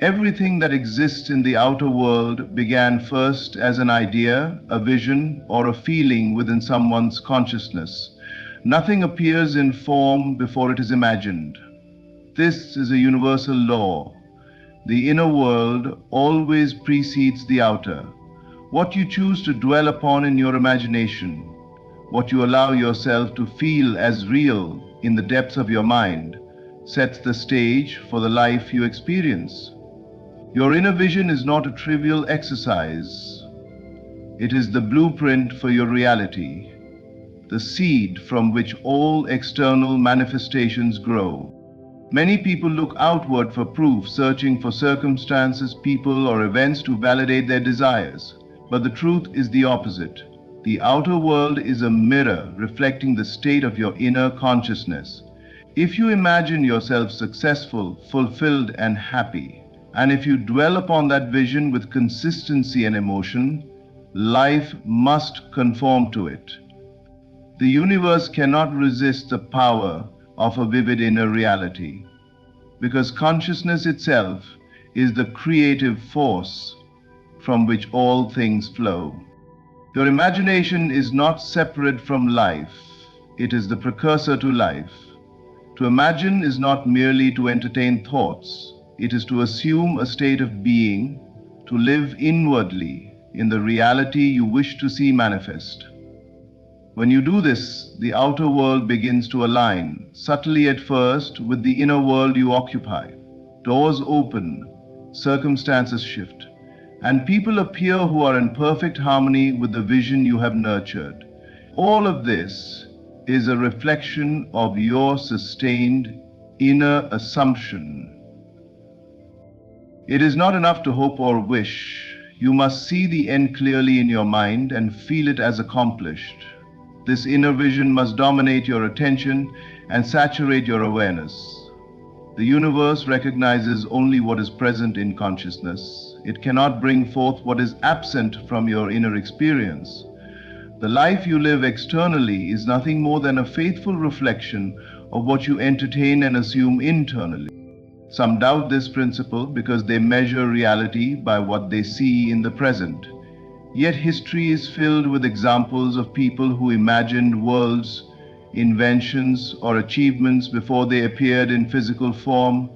Everything that exists in the outer world began first as an idea, a vision, or a feeling within someone's consciousness. Nothing appears in form before it is imagined. This is a universal law. The inner world always precedes the outer. What you choose to dwell upon in your imagination, what you allow yourself to feel as real in the depths of your mind, sets the stage for the life you experience. Your inner vision is not a trivial exercise. It is the blueprint for your reality, the seed from which all external manifestations grow. Many people look outward for proof, searching for circumstances, people, or events to validate their desires. But the truth is the opposite. The outer world is a mirror reflecting the state of your inner consciousness. If you imagine yourself successful, fulfilled, and happy, and if you dwell upon that vision with consistency and emotion, life must conform to it. The universe cannot resist the power of a vivid inner reality, because consciousness itself is the creative force from which all things flow. Your imagination is not separate from life, it is the precursor to life. To imagine is not merely to entertain thoughts, it is to assume a state of being, to live inwardly in the reality you wish to see manifest. When you do this, the outer world begins to align, subtly at first, with the inner world you occupy. Doors open, circumstances shift, and people appear who are in perfect harmony with the vision you have nurtured. All of this is a reflection of your sustained inner assumption. It is not enough to hope or wish. You must see the end clearly in your mind and feel it as accomplished. This inner vision must dominate your attention and saturate your awareness. The universe recognizes only what is present in consciousness. It cannot bring forth what is absent from your inner experience. The life you live externally is nothing more than a faithful reflection of what you entertain and assume internally. Some doubt this principle because they measure reality by what they see in the present. Yet history is filled with examples of people who imagined worlds, inventions, or achievements before they appeared in physical form.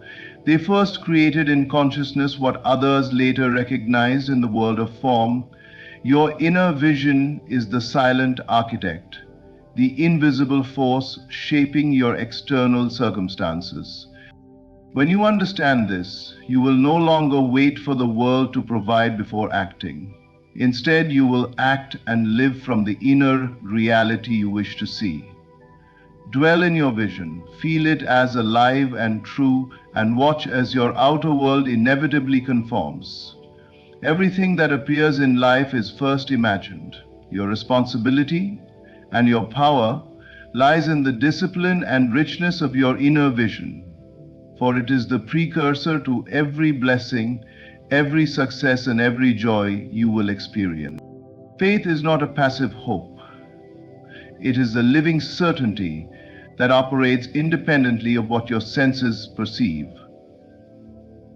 They first created in consciousness what others later recognized in the world of form. Your inner vision is the silent architect. the invisible force shaping your external circumstances. When you understand this, you will no longer wait for the world to provide before acting. Instead, you will act and live from the inner reality you wish to see. Dwell in your vision, feel it as alive and true, and watch as your outer world inevitably conforms. Everything that appears in life is first imagined. Your responsibility and your power lies in the discipline and richness of your inner vision, for it is the precursor to every blessing, every success, and every joy you will experience. Faith is not a passive hope. It is the living certainty that operates independently of what your senses perceive.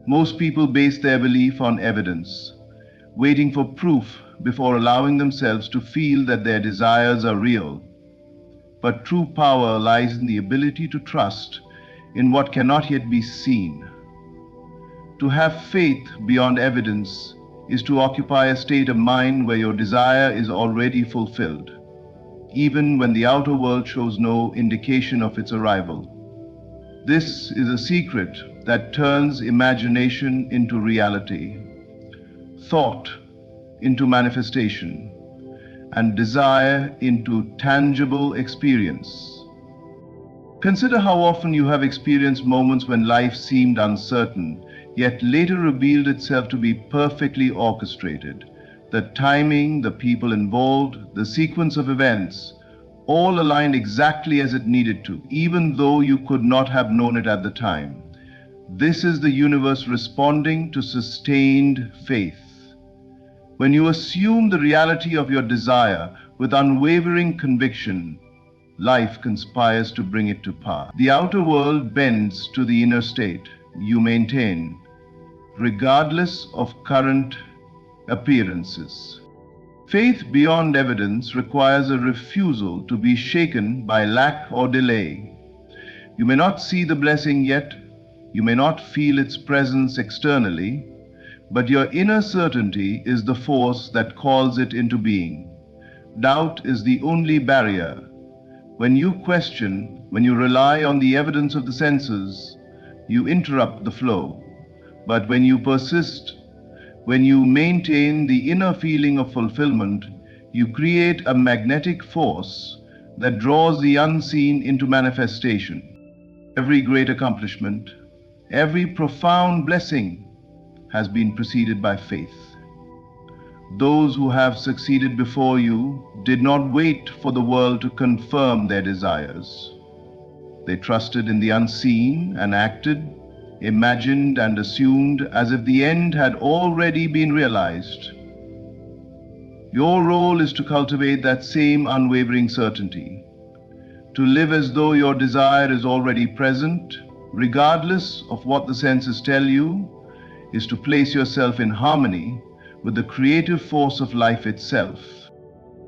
Most people base their belief on evidence, waiting for proof before allowing themselves to feel that their desires are real. But true power lies in the ability to trust in what cannot yet be seen. To have faith beyond evidence is to occupy a state of mind where your desire is already fulfilled, even when the outer world shows no indication of its arrival. This is a secret that turns imagination into reality, thought into manifestation, and desire into tangible experience. Consider how often you have experienced moments when life seemed uncertain, yet later revealed itself to be perfectly orchestrated. The timing, the people involved, the sequence of events, all aligned exactly as it needed to, even though you could not have known it at the time. This is the universe responding to sustained faith. When you assume the reality of your desire with unwavering conviction, life conspires to bring it to pass. The outer world bends to the inner state you maintain, regardless of current appearances. Faith beyond evidence requires a refusal to be shaken by lack or delay. You may not see the blessing yet, you may not feel its presence externally, but your inner certainty is the force that calls it into being. Doubt is the only barrier. When you question, when you rely on the evidence of the senses, you interrupt the flow. But when you persist, when you maintain the inner feeling of fulfillment, you create a magnetic force that draws the unseen into manifestation. Every great accomplishment, every profound blessing has been preceded by faith. Those who have succeeded before you did not wait for the world to confirm their desires. They trusted in the unseen and acted, imagined and assumed as if the end had already been realized. Your role is to cultivate that same unwavering certainty, to live as though your desire is already present, regardless of what the senses tell you, is to place yourself in harmony with the creative force of life itself.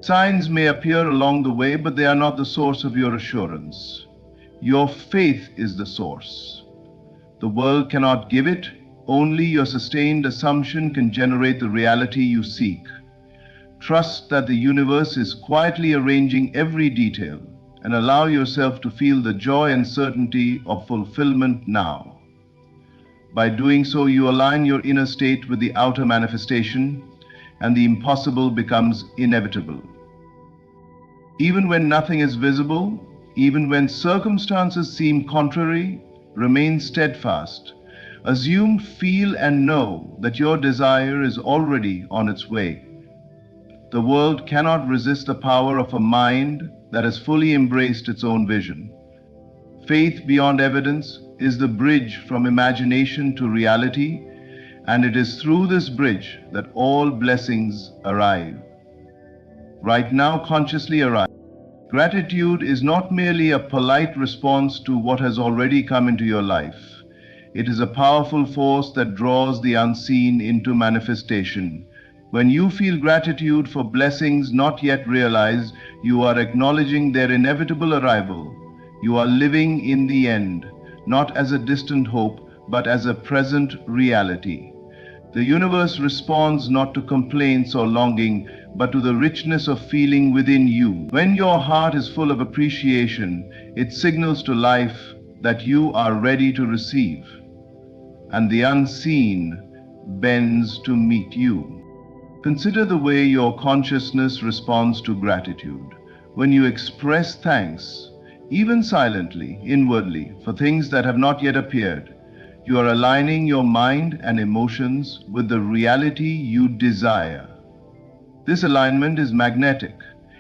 Signs may appear along the way, but they are not the source of your assurance. Your faith is the source. The world cannot give it, only your sustained assumption can generate the reality you seek. Trust that the universe is quietly arranging every detail, and allow yourself to feel the joy and certainty of fulfillment now. By doing so, you align your inner state with the outer manifestation, and the impossible becomes inevitable. Even when nothing is visible, even when circumstances seem contrary, remain steadfast. Assume, feel, and know that your desire is already on its way. The world cannot resist the power of a mind that has fully embraced its own vision. Faith beyond evidence is the bridge from imagination to reality, and it is through this bridge that all blessings arrive. Right now, consciously arrive. Gratitude is not merely a polite response to what has already come into your life. It is a powerful force that draws the unseen into manifestation. When you feel gratitude for blessings not yet realized, you are acknowledging their inevitable arrival. You are living in the end, not as a distant hope, but as a present reality. The universe responds not to complaints or longing, but to the richness of feeling within you. When your heart is full of appreciation, it signals to life that you are ready to receive, and the unseen bends to meet you. Consider the way your consciousness responds to gratitude. When you express thanks, even silently, inwardly, for things that have not yet appeared, you are aligning your mind and emotions with the reality you desire. This alignment is magnetic.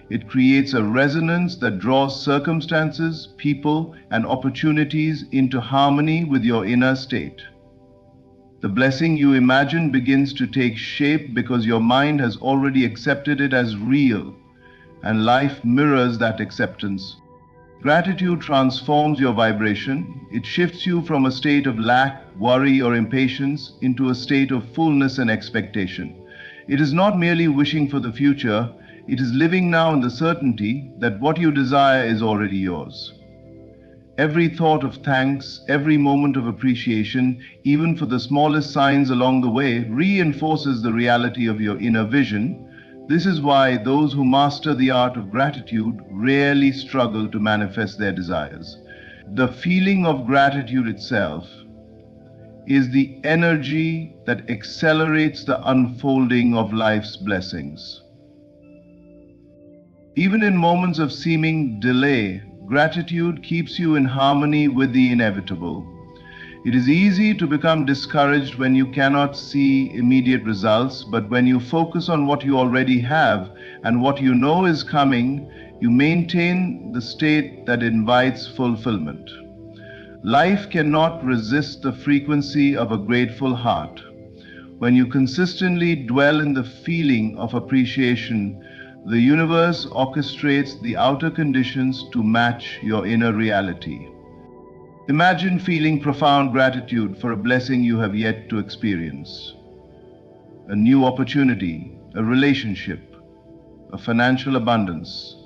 It creates a resonance that draws circumstances, people, and opportunities into harmony with your inner state. The blessing you imagine begins to take shape because your mind has already accepted it as real, and life mirrors that acceptance. Gratitude transforms your vibration. It shifts you from a state of lack, worry, or impatience into a state of fullness and expectation. It is not merely wishing for the future, it is living now in the certainty that what you desire is already yours. Every thought of thanks, every moment of appreciation, even for the smallest signs along the way, reinforces the reality of your inner vision. This is why those who master the art of gratitude rarely struggle to manifest their desires. The feeling of gratitude itself is the energy that accelerates the unfolding of life's blessings. Even in moments of seeming delay, gratitude keeps you in harmony with the inevitable. It is easy to become discouraged when you cannot see immediate results, but when you focus on what you already have and what you know is coming, you maintain the state that invites fulfillment. Life cannot resist the frequency of a grateful heart. When you consistently dwell in the feeling of appreciation, the universe orchestrates the outer conditions to match your inner reality. Imagine feeling profound gratitude for a blessing you have yet to experience. A new opportunity, a relationship, a financial abundance.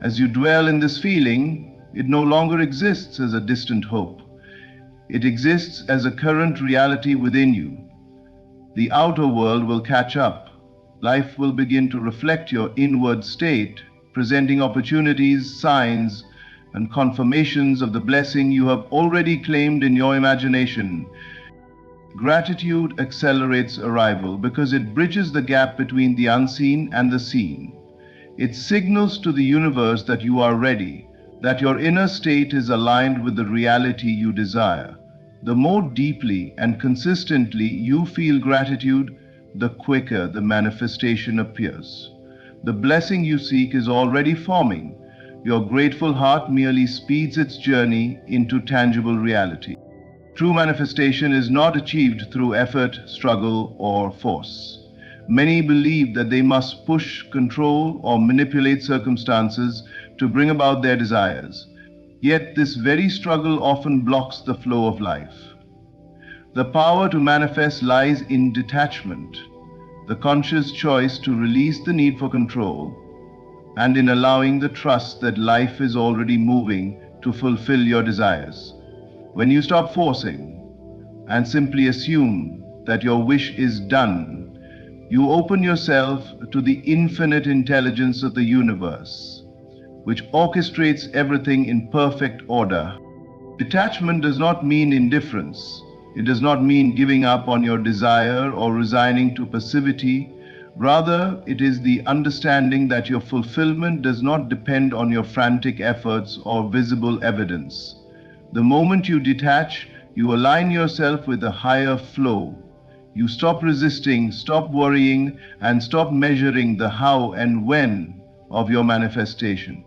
As you dwell in this feeling, it no longer exists as a distant hope. It exists as a current reality within you. The outer world will catch up. Life will begin to reflect your inward state, presenting opportunities, signs, and confirmations of the blessing you have already claimed in your imagination. Gratitude accelerates arrival because it bridges the gap between the unseen and the seen. It signals to the universe that you are ready, that your inner state is aligned with the reality you desire. The more deeply and consistently you feel gratitude, the quicker the manifestation appears. The blessing you seek is already forming. Your grateful heart merely speeds its journey into tangible reality. True manifestation is not achieved through effort, struggle, or force. Many believe that they must push, control, or manipulate circumstances to bring about their desires. Yet this very struggle often blocks the flow of life. The power to manifest lies in detachment, the conscious choice to release the need for control, and in allowing the trust that life is already moving to fulfill your desires. When you stop forcing and simply assume that your wish is done, you open yourself to the infinite intelligence of the universe, which orchestrates everything in perfect order. Detachment does not mean indifference. It does not mean giving up on your desire or resigning to passivity. Rather, it is the understanding that your fulfillment does not depend on your frantic efforts or visible evidence. The moment you detach, you align yourself with a higher flow. You stop resisting, stop worrying, and stop measuring the how and when of your manifestation.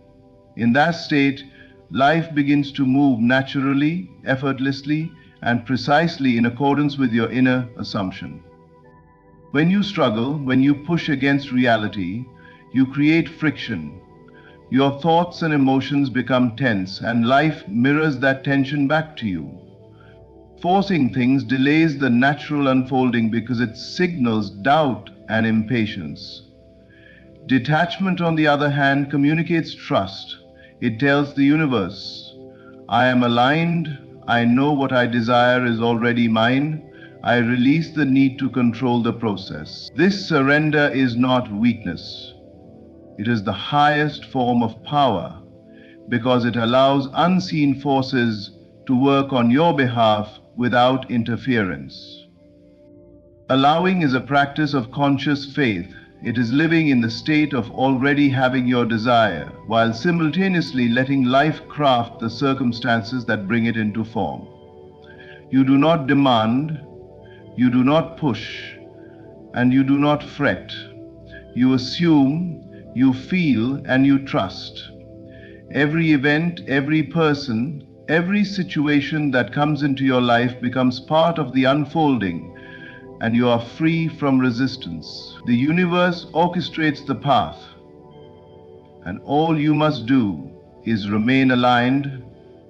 In that state, life begins to move naturally, effortlessly, and precisely in accordance with your inner assumption. When you struggle, when you push against reality, you create friction. Your thoughts and emotions become tense, and life mirrors that tension back to you. Forcing things delays the natural unfolding because it signals doubt and impatience. Detachment, on the other hand, communicates trust. It tells the universe, I am aligned, I know what I desire is already mine, I release the need to control the process. This surrender is not weakness. It is the highest form of power because it allows unseen forces to work on your behalf without interference. Allowing is a practice of conscious faith. It is living in the state of already having your desire, while simultaneously letting life craft the circumstances that bring it into form. You do not demand, you do not push, and you do not fret. You assume, you feel, and you trust. Every event, every person, every situation that comes into your life becomes part of the unfolding, and you are free from resistance. The universe orchestrates the path, and all you must do is remain aligned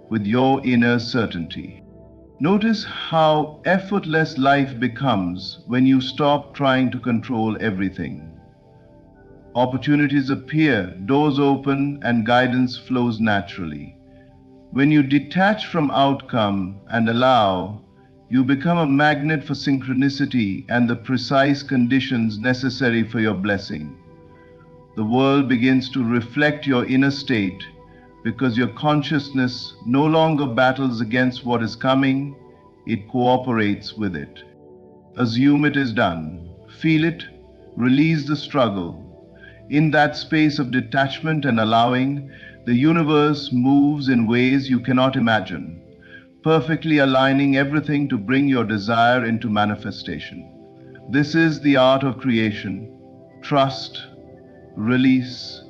with your inner certainty. Notice how effortless life becomes when you stop trying to control everything. Opportunities appear, doors open, and guidance flows naturally. When you detach from outcome and allow, you become a magnet for synchronicity and the precise conditions necessary for your blessing. The world begins to reflect your inner state because your consciousness no longer battles against what is coming, it cooperates with it. Assume it is done. Feel it. Release the struggle. In that space of detachment and allowing, the universe moves in ways you cannot imagine, perfectly aligning everything to bring your desire into manifestation. This is the art of creation. Trust, release,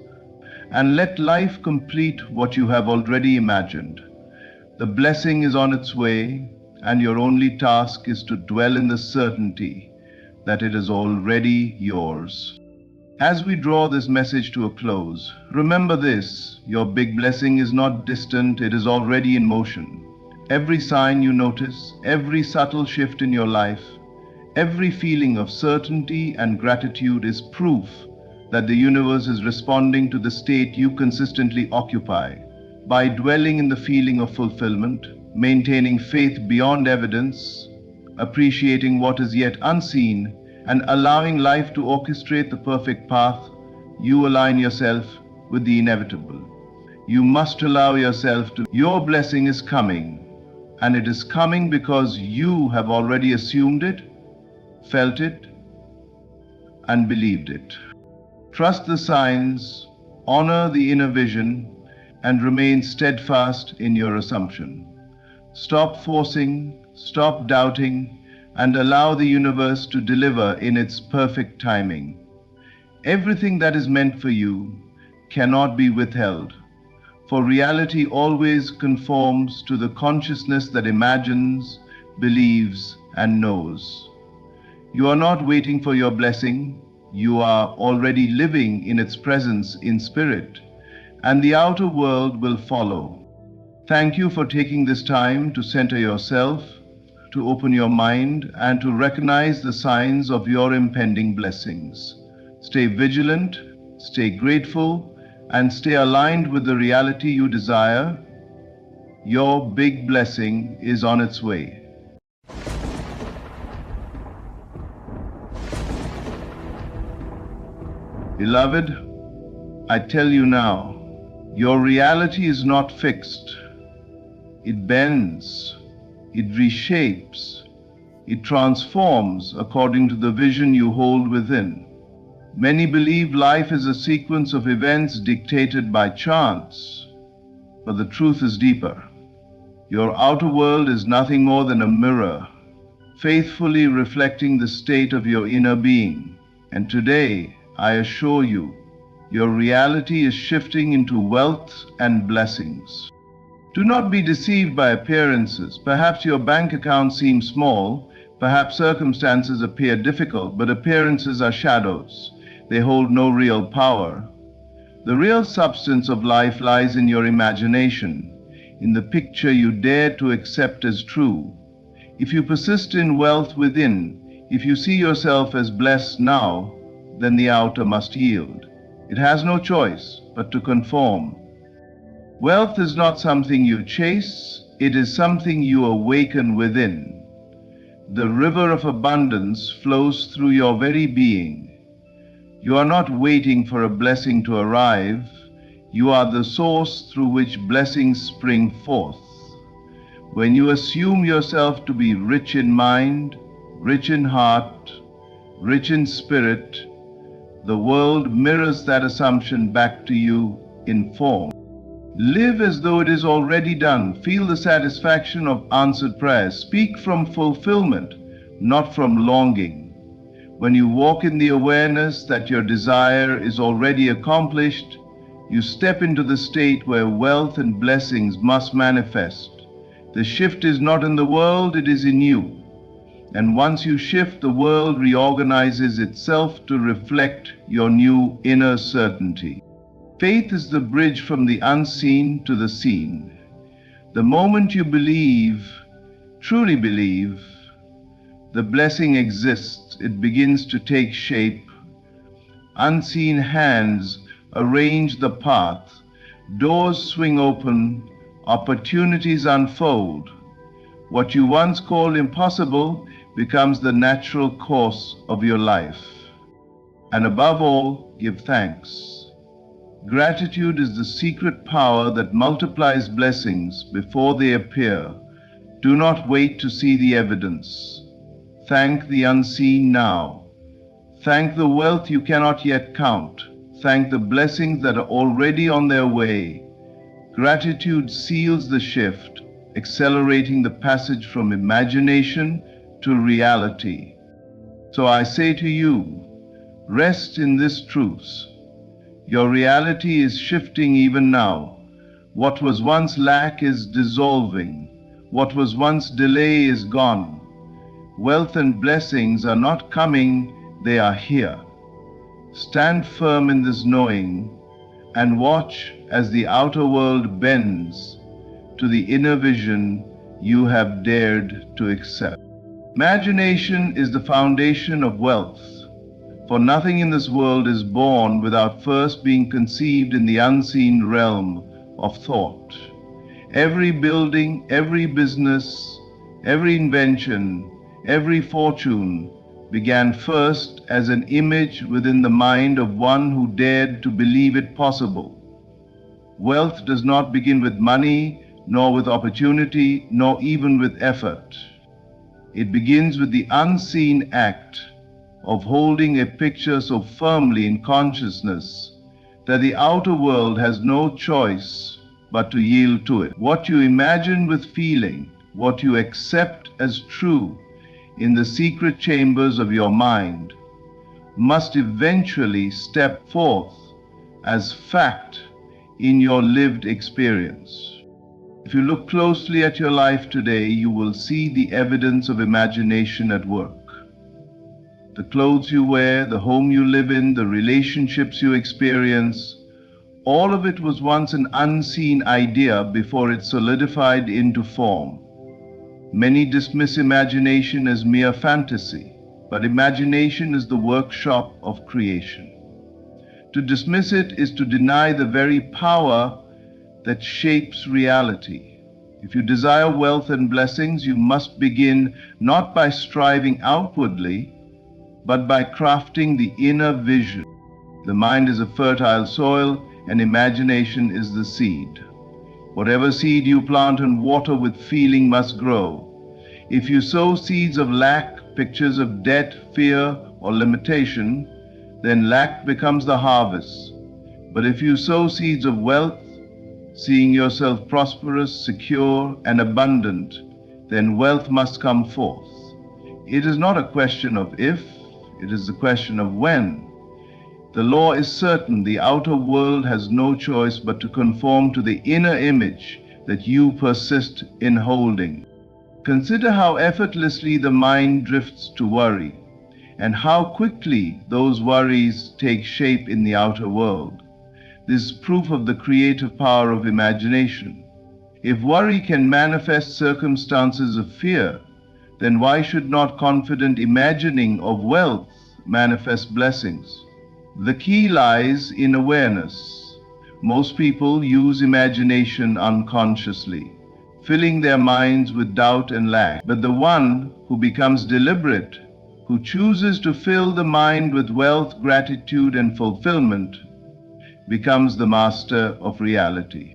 and let life complete what you have already imagined. The blessing is on its way, and your only task is to dwell in the certainty that it is already yours. As we draw this message to a close, remember this: your big blessing is not distant, it is already in motion. Every sign you notice, every subtle shift in your life, every feeling of certainty and gratitude is proof that the universe is responding to the state you consistently occupy. By dwelling in the feeling of fulfillment, maintaining faith beyond evidence, appreciating what is yet unseen, and allowing life to orchestrate the perfect path, you align yourself with the inevitable. You must allow yourself to. Your blessing is coming. And it is coming because you have already assumed it, felt it, and believed it. Trust the signs, honor the inner vision, and remain steadfast in your assumption. Stop forcing, stop doubting, and allow the universe to deliver in its perfect timing. Everything that is meant for you cannot be withheld, for reality always conforms to the consciousness that imagines, believes, and knows. You are not waiting for your blessing, you are already living in its presence in spirit, and the outer world will follow. Thank you for taking this time to center yourself, to open your mind, and to recognize the signs of your impending blessings. Stay vigilant, stay grateful, and stay aligned with the reality you desire. Your big blessing is on its way. Beloved, I tell you now, your reality is not fixed. It bends, it reshapes, it transforms according to the vision you hold within. Many believe life is a sequence of events dictated by chance, but the truth is deeper. Your outer world is nothing more than a mirror, faithfully reflecting the state of your inner being. And today, I assure you, your reality is shifting into wealth and blessings. Do not be deceived by appearances. Perhaps your bank account seems small, perhaps circumstances appear difficult, but appearances are shadows. They hold no real power. The real substance of life lies in your imagination, in the picture you dare to accept as true. If you persist in wealth within, if you see yourself as blessed now, then the outer must yield. It has no choice but to conform. Wealth is not something you chase, it is something you awaken within. The river of abundance flows through your very being. You are not waiting for a blessing to arrive. You are the source through which blessings spring forth. When you assume yourself to be rich in mind, rich in heart, rich in spirit, the world mirrors that assumption back to you in form. Live as though it is already done. Feel the satisfaction of answered prayers. Speak from fulfillment, not from longing. When you walk in the awareness that your desire is already accomplished, you step into the state where wealth and blessings must manifest. The shift is not in the world, it is in you. And once you shift, the world reorganizes itself to reflect your new inner certainty. Faith is the bridge from the unseen to the seen. The moment you believe, truly believe, the blessing exists. It begins to take shape. Unseen hands arrange the path. Doors swing open. Opportunities unfold. What you once called impossible becomes the natural course of your life. And above all, give thanks. Gratitude is the secret power that multiplies blessings before they appear. Do not wait to see the evidence. Thank the unseen now. Thank the wealth you cannot yet count. Thank the blessings that are already on their way. Gratitude seals the shift, accelerating the passage from imagination to reality. So I say to you, rest in this truth. Your reality is shifting even now. What was once lack is dissolving. What was once delay is gone. Wealth and blessings are not coming, they are here. Stand firm in this knowing and watch as the outer world bends to the inner vision you have dared to accept. Imagination is the foundation of wealth, for nothing in this world is born without first being conceived in the unseen realm of thought. Every building, every business, every invention, every fortune began first as an image within the mind of one who dared to believe it possible. Wealth does not begin with money, nor with opportunity, nor even with effort. It begins with the unseen act of holding a picture so firmly in consciousness that the outer world has no choice but to yield to it. What you imagine with feeling, what you accept as true in the secret chambers of your mind, must eventually step forth as fact in your lived experience. If you look closely at your life today, you will see the evidence of imagination at work. The clothes you wear, the home you live in, the relationships you experience, all of it was once an unseen idea before it solidified into form. Many dismiss imagination as mere fantasy, but imagination is the workshop of creation. To dismiss it is to deny the very power that shapes reality. If you desire wealth and blessings, you must begin not by striving outwardly, but by crafting the inner vision. The mind is a fertile soil, and imagination is the seed. Whatever seed you plant and water with feeling must grow. If you sow seeds of lack, pictures of debt, fear, or limitation, then lack becomes the harvest. But if you sow seeds of wealth, seeing yourself prosperous, secure, and abundant, then wealth must come forth. It is not a question of if, it is a question of when. The law is certain. The outer world has no choice but to conform to the inner image that you persist in holding. Consider how effortlessly the mind drifts to worry, and how quickly those worries take shape in the outer world. This is proof of the creative power of imagination. If worry can manifest circumstances of fear, then why should not confident imagining of wealth manifest blessings? The key lies in awareness. Most people use imagination unconsciously. filling their minds with doubt and lack. But the one who becomes deliberate, who chooses to fill the mind with wealth, gratitude, and fulfillment, becomes the master of reality.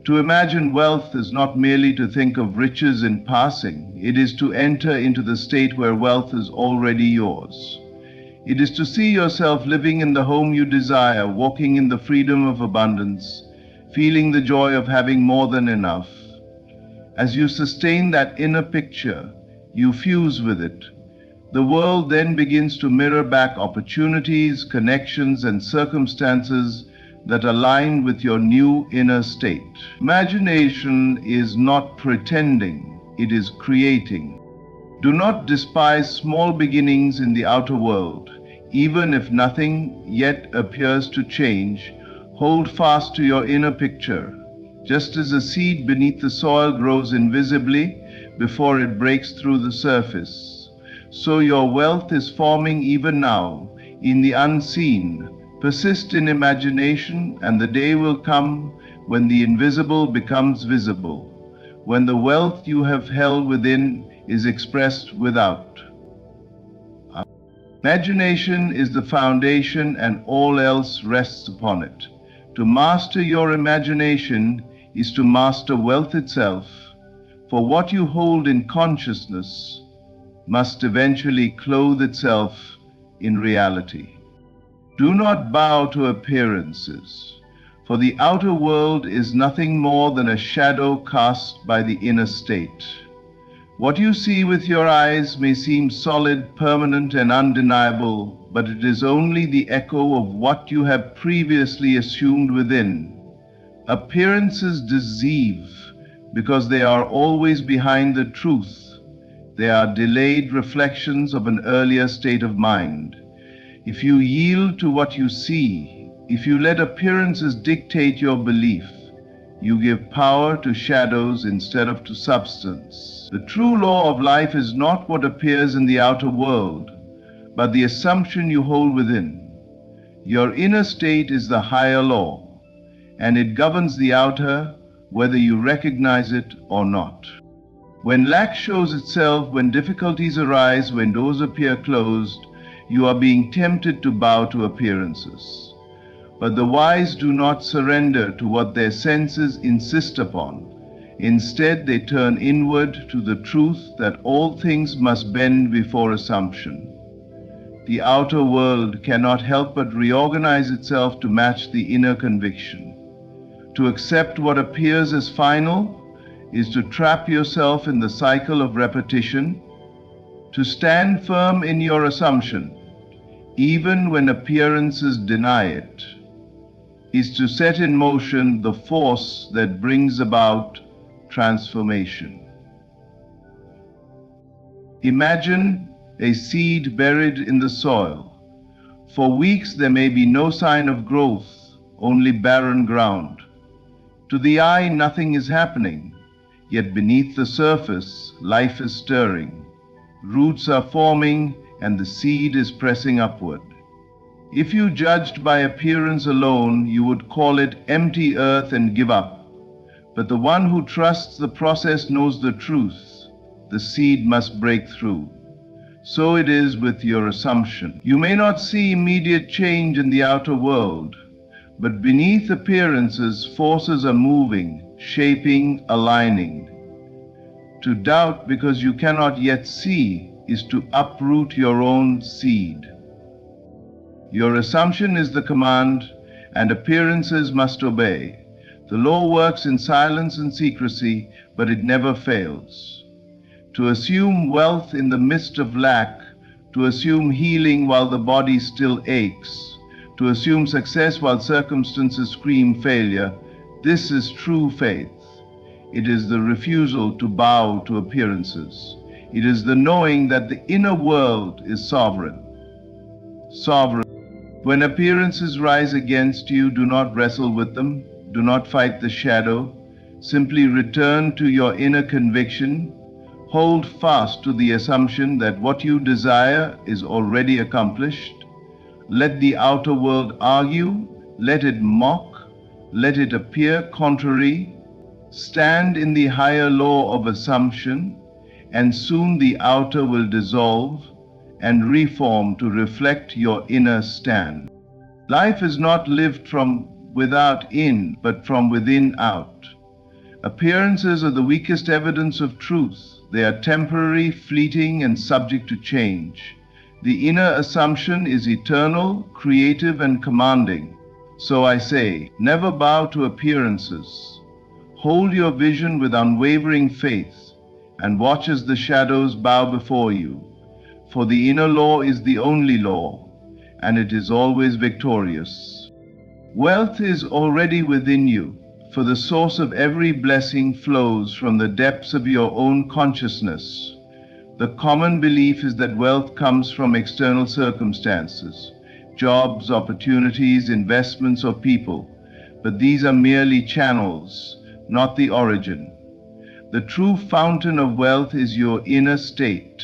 To imagine wealth is not merely to think of riches in passing, it is to enter into the state where wealth is already yours. It is to see yourself living in the home you desire, walking in the freedom of abundance, feeling the joy of having more than enough. As you sustain that inner picture, you fuse with it. The world then begins to mirror back opportunities, connections, and circumstances that align with your new inner state. Imagination is not pretending, it is creating. Do not despise small beginnings in the outer world. Even if nothing yet appears to change, hold fast to your inner picture. Just as a seed beneath the soil grows invisibly before it breaks through the surface, so your wealth is forming even now in the unseen. Persist in imagination, and the day will come when the invisible becomes visible, when the wealth you have held within is expressed without. Imagination is the foundation, and all else rests upon it. To master your imagination is to master wealth itself, for what you hold in consciousness must eventually clothe itself in reality. Do not bow to appearances, for the outer world is nothing more than a shadow cast by the inner state. What you see with your eyes may seem solid, permanent, and undeniable, but it is only the echo of what you have previously assumed within. Appearances deceive because they are always behind the truth. They are delayed reflections of an earlier state of mind. If you yield to what you see, if you let appearances dictate your belief, you give power to shadows instead of to substance. The true law of life is not what appears in the outer world, but the assumption you hold within. Your inner state is the higher law, and it governs the outer, whether you recognize it or not. When lack shows itself, when difficulties arise, when doors appear closed, you are being tempted to bow to appearances. But the wise do not surrender to what their senses insist upon. Instead, they turn inward to the truth that all things must bend before assumption. The outer world cannot help but reorganize itself to match the inner conviction. To accept what appears as final is to trap yourself in the cycle of repetition. To stand firm in your assumption, even when appearances deny it, is to set in motion the force that brings about transformation. Imagine a seed buried in the soil. For weeks there may be no sign of growth, only barren ground. To the eye, nothing is happening, yet beneath the surface, life is stirring. Roots are forming, and the seed is pressing upward. If you judged by appearance alone, you would call it empty earth and give up. But the one who trusts the process knows the truth. The seed must break through. So it is with your assumption. You may not see immediate change in the outer world, but beneath appearances, forces are moving, shaping, aligning. To doubt because you cannot yet see is to uproot your own seed. Your assumption is the command, and appearances must obey. The law works in silence and secrecy, but it never fails. To assume wealth in the midst of lack, to assume healing while the body still aches, to assume success while circumstances scream failure, this is true faith. It is the refusal to bow to appearances. It is the knowing that the inner world is sovereign. Sovereign. When appearances rise against you, do not wrestle with them. Do not fight the shadow. Simply return to your inner conviction. Hold fast to the assumption that what you desire is already accomplished. Let the outer world argue. Let it mock. Let it appear contrary. Stand in the higher law of assumption, and soon the outer will dissolve and reform to reflect your inner stand. Life is not lived from without in, but from within out. Appearances are the weakest evidence of truth. They are temporary, fleeting, and subject to change. The inner assumption is eternal, creative, and commanding. So I say, never bow to appearances. Hold your vision with unwavering faith, and watch as the shadows bow before you. For the inner law is the only law, and it is always victorious. Wealth is already within you, for the source of every blessing flows from the depths of your own consciousness. The common belief is that wealth comes from external circumstances, jobs, opportunities, investments, or people, but these are merely channels, not the origin. The true fountain of wealth is your inner state,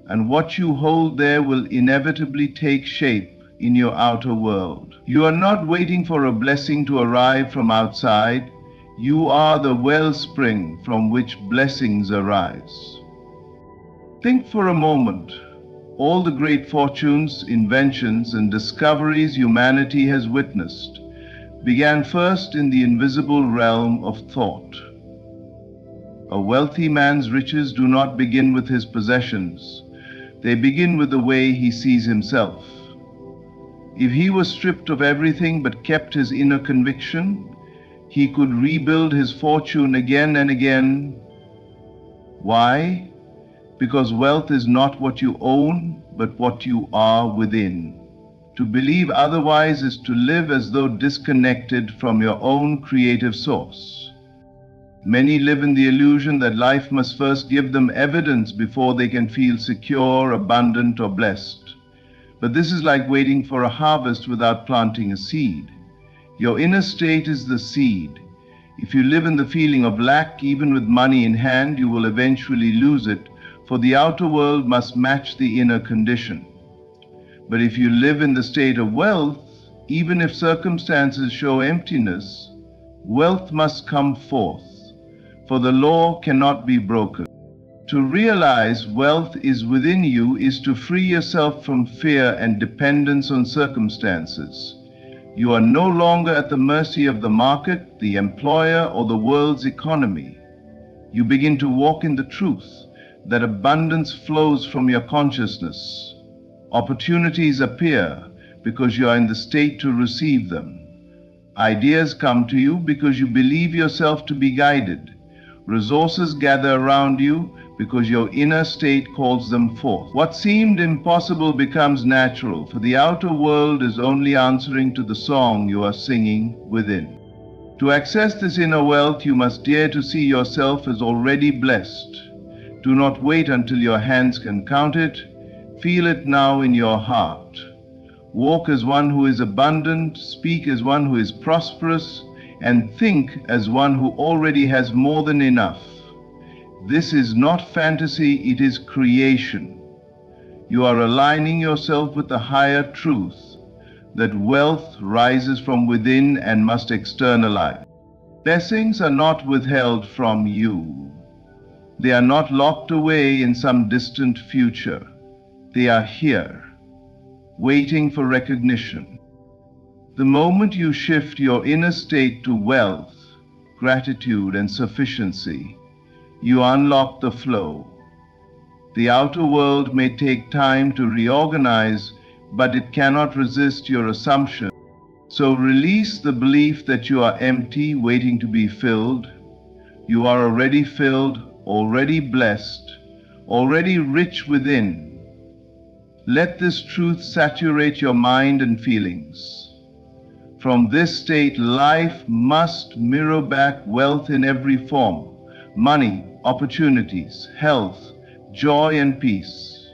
and what you hold there will inevitably take shape in your outer world. You are not waiting for a blessing to arrive from outside. You are the wellspring from which blessings arise. Think for a moment. All the great fortunes, inventions, and discoveries humanity has witnessed began first in the invisible realm of thought. A wealthy man's riches do not begin with his possessions. They begin with the way he sees himself. If he was stripped of everything but kept his inner conviction, he could rebuild his fortune again and again. Why? Because wealth is not what you own, but what you are within. To believe otherwise is to live as though disconnected from your own creative source. Many live in the illusion that life must first give them evidence before they can feel secure, abundant, or blessed. But this is like waiting for a harvest without planting a seed. Your inner state is the seed. If you live in the feeling of lack, even with money in hand, you will eventually lose it, for the outer world must match the inner condition. But if you live in the state of wealth, even if circumstances show emptiness, wealth must come forth, for the law cannot be broken. To realize wealth is within you is to free yourself from fear and dependence on circumstances. You are no longer at the mercy of the market, the employer, or the world's economy. You begin to walk in the truth that abundance flows from your consciousness. Opportunities appear because you are in the state to receive them. Ideas come to you because you believe yourself to be guided. Resources gather around you because your inner state calls them forth. What seemed impossible becomes natural, for the outer world is only answering to the song you are singing within. To access this inner wealth, you must dare to see yourself as already blessed. Do not wait until your hands can count it. Feel it now in your heart. Walk as one who is abundant, speak as one who is prosperous, and think as one who already has more than enough. This is not fantasy, it is creation. You are aligning yourself with the higher truth that wealth rises from within and must externalize. Blessings are not withheld from you. They are not locked away in some distant future. They are here, waiting for recognition. The moment you shift your inner state to wealth, gratitude, and sufficiency, you unlock the flow. The outer world may take time to reorganize, but it cannot resist your assumption. So release the belief that you are empty, waiting to be filled. You are already filled, already blessed, already rich within. Let this truth saturate your mind and feelings. From this state, life must mirror back wealth in every form: money, opportunities, health, joy, and peace.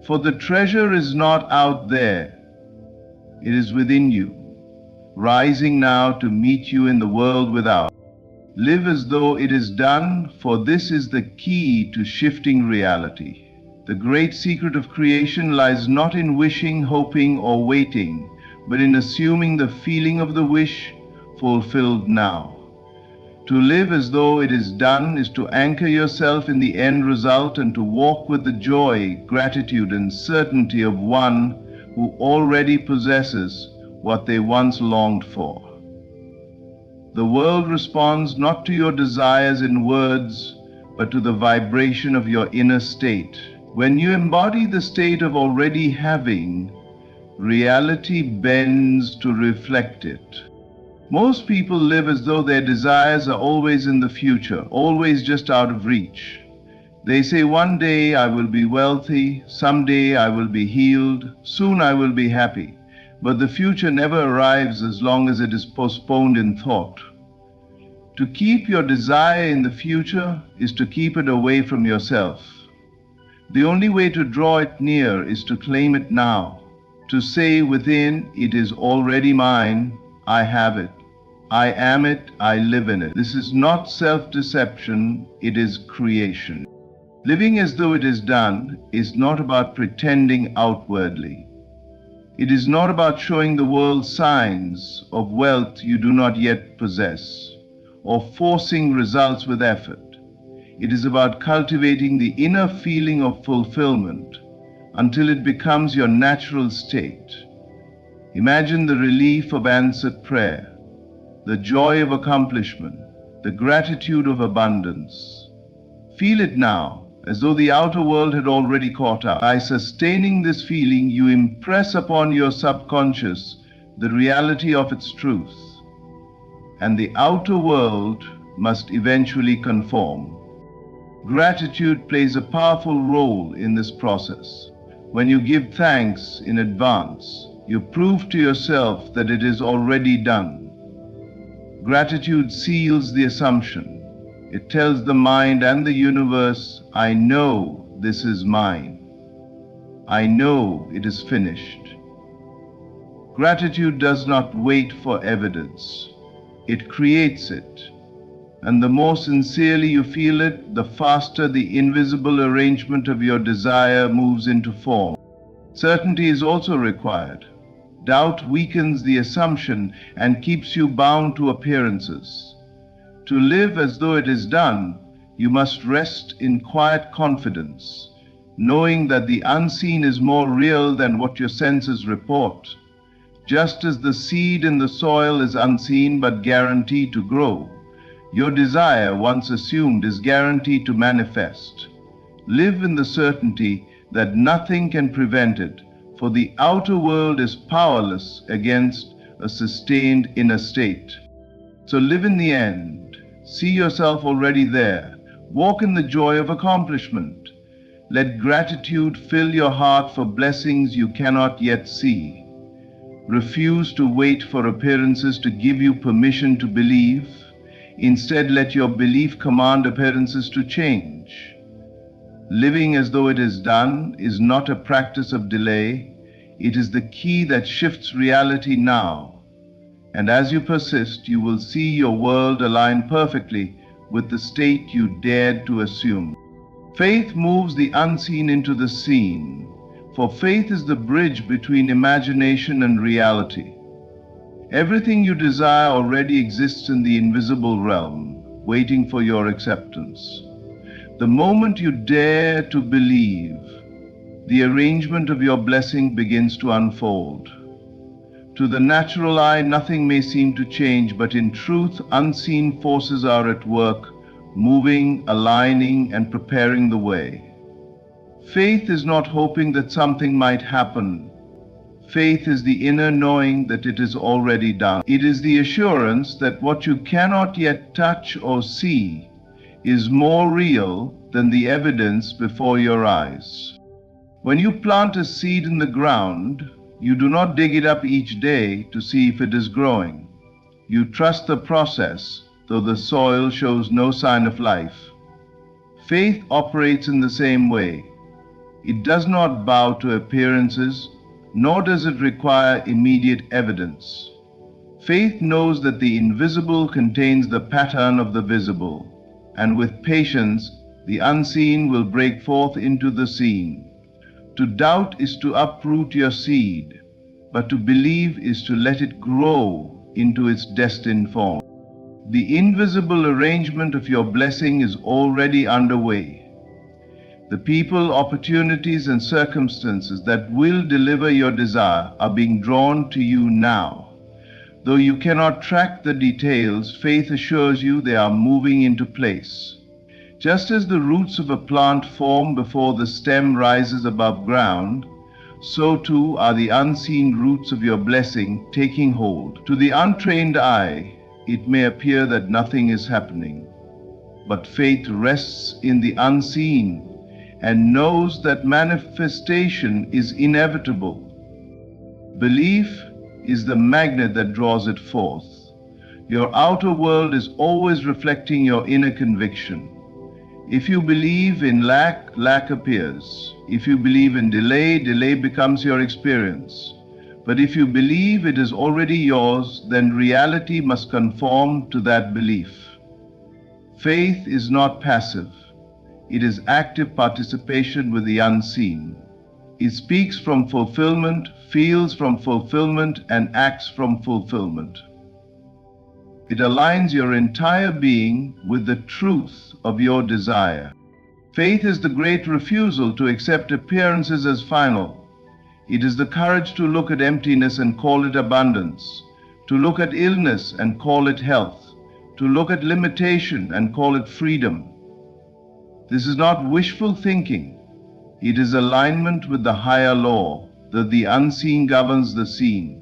For the treasure is not out there, it is within you, rising now to meet you in the world without. Live as though it is done, for this is the key to shifting reality. The great secret of creation lies not in wishing, hoping, or waiting, but in assuming the feeling of the wish fulfilled now. To live as though it is done is to anchor yourself in the end result and to walk with the joy, gratitude, and certainty of one who already possesses what they once longed for. The world responds not to your desires in words, but to the vibration of your inner state. When you embody the state of already having, reality bends to reflect it. Most people live as though their desires are always in the future, always just out of reach. They say, one day I will be wealthy, someday I will be healed, soon I will be happy. But the future never arrives as long as it is postponed in thought. To keep your desire in the future is to keep it away from yourself. The only way to draw it near is to claim it now, to say within, it is already mine, I have it. I am it, I live in it. This is not self-deception, it is creation. Living as though it is done is not about pretending outwardly. It is not about showing the world signs of wealth you do not yet possess, or forcing results with effort. It is about cultivating the inner feeling of fulfillment until it becomes your natural state. Imagine the relief of answered prayer, the joy of accomplishment, the gratitude of abundance. Feel it now, as though the outer world had already caught up. By sustaining this feeling, you impress upon your subconscious the reality of its truth, and the outer world must eventually conform. Gratitude plays a powerful role in this process. When you give thanks in advance, you prove to yourself that it is already done. Gratitude seals the assumption. It tells the mind and the universe, I know this is mine. I know it is finished. Gratitude does not wait for evidence. It creates it. And the more sincerely you feel it, the faster the invisible arrangement of your desire moves into form. Certainty is also required. Doubt weakens the assumption and keeps you bound to appearances. To live as though it is done, you must rest in quiet confidence, knowing that the unseen is more real than what your senses report. Just as the seed in the soil is unseen but guaranteed to grow, your desire, once assumed, is guaranteed to manifest. Live in the certainty that nothing can prevent it, for the outer world is powerless against a sustained inner state. So live in the end. See yourself already there. Walk in the joy of accomplishment. Let gratitude fill your heart for blessings you cannot yet see. Refuse to wait for appearances to give you permission to believe. Instead, let your belief command appearances to change. Living as though it is done is not a practice of delay. It is the key that shifts reality now. And as you persist, you will see your world align perfectly with the state you dared to assume. Faith moves the unseen into the seen, for faith is the bridge between imagination and reality. Everything you desire already exists in the invisible realm, waiting for your acceptance. The moment you dare to believe, the arrangement of your blessing begins to unfold. To the natural eye, nothing may seem to change, but in truth, unseen forces are at work, moving, aligning, and preparing the way. Faith is not hoping that something might happen. Faith is the inner knowing that it is already done. It is the assurance that what you cannot yet touch or see is more real than the evidence before your eyes. When you plant a seed in the ground, you do not dig it up each day to see if it is growing. You trust the process, though the soil shows no sign of life. Faith operates in the same way. It does not bow to appearances, nor does it require immediate evidence. Faith knows that the invisible contains the pattern of the visible, and with patience, the unseen will break forth into the seen. To doubt is to uproot your seed, but to believe is to let it grow into its destined form. The invisible arrangement of your blessing is already underway. The people, opportunities, and circumstances that will deliver your desire are being drawn to you now. Though you cannot track the details, faith assures you they are moving into place. Just as the roots of a plant form before the stem rises above ground, so too are the unseen roots of your blessing taking hold. To the untrained eye, it may appear that nothing is happening, but faith rests in the unseen and knows that manifestation is inevitable. Belief is the magnet that draws it forth. Your outer world is always reflecting your inner conviction. If you believe in lack, lack appears. If you believe in delay, delay becomes your experience. But if you believe it is already yours, then reality must conform to that belief. Faith is not passive. It is active participation with the unseen. It speaks from fulfillment, feels from fulfillment, and acts from fulfillment. It aligns your entire being with the truth of your desire. Faith is the great refusal to accept appearances as final. It is the courage to look at emptiness and call it abundance, to look at illness and call it health, to look at limitation and call it freedom. This is not wishful thinking. It is alignment with the higher law, that the unseen governs the seen.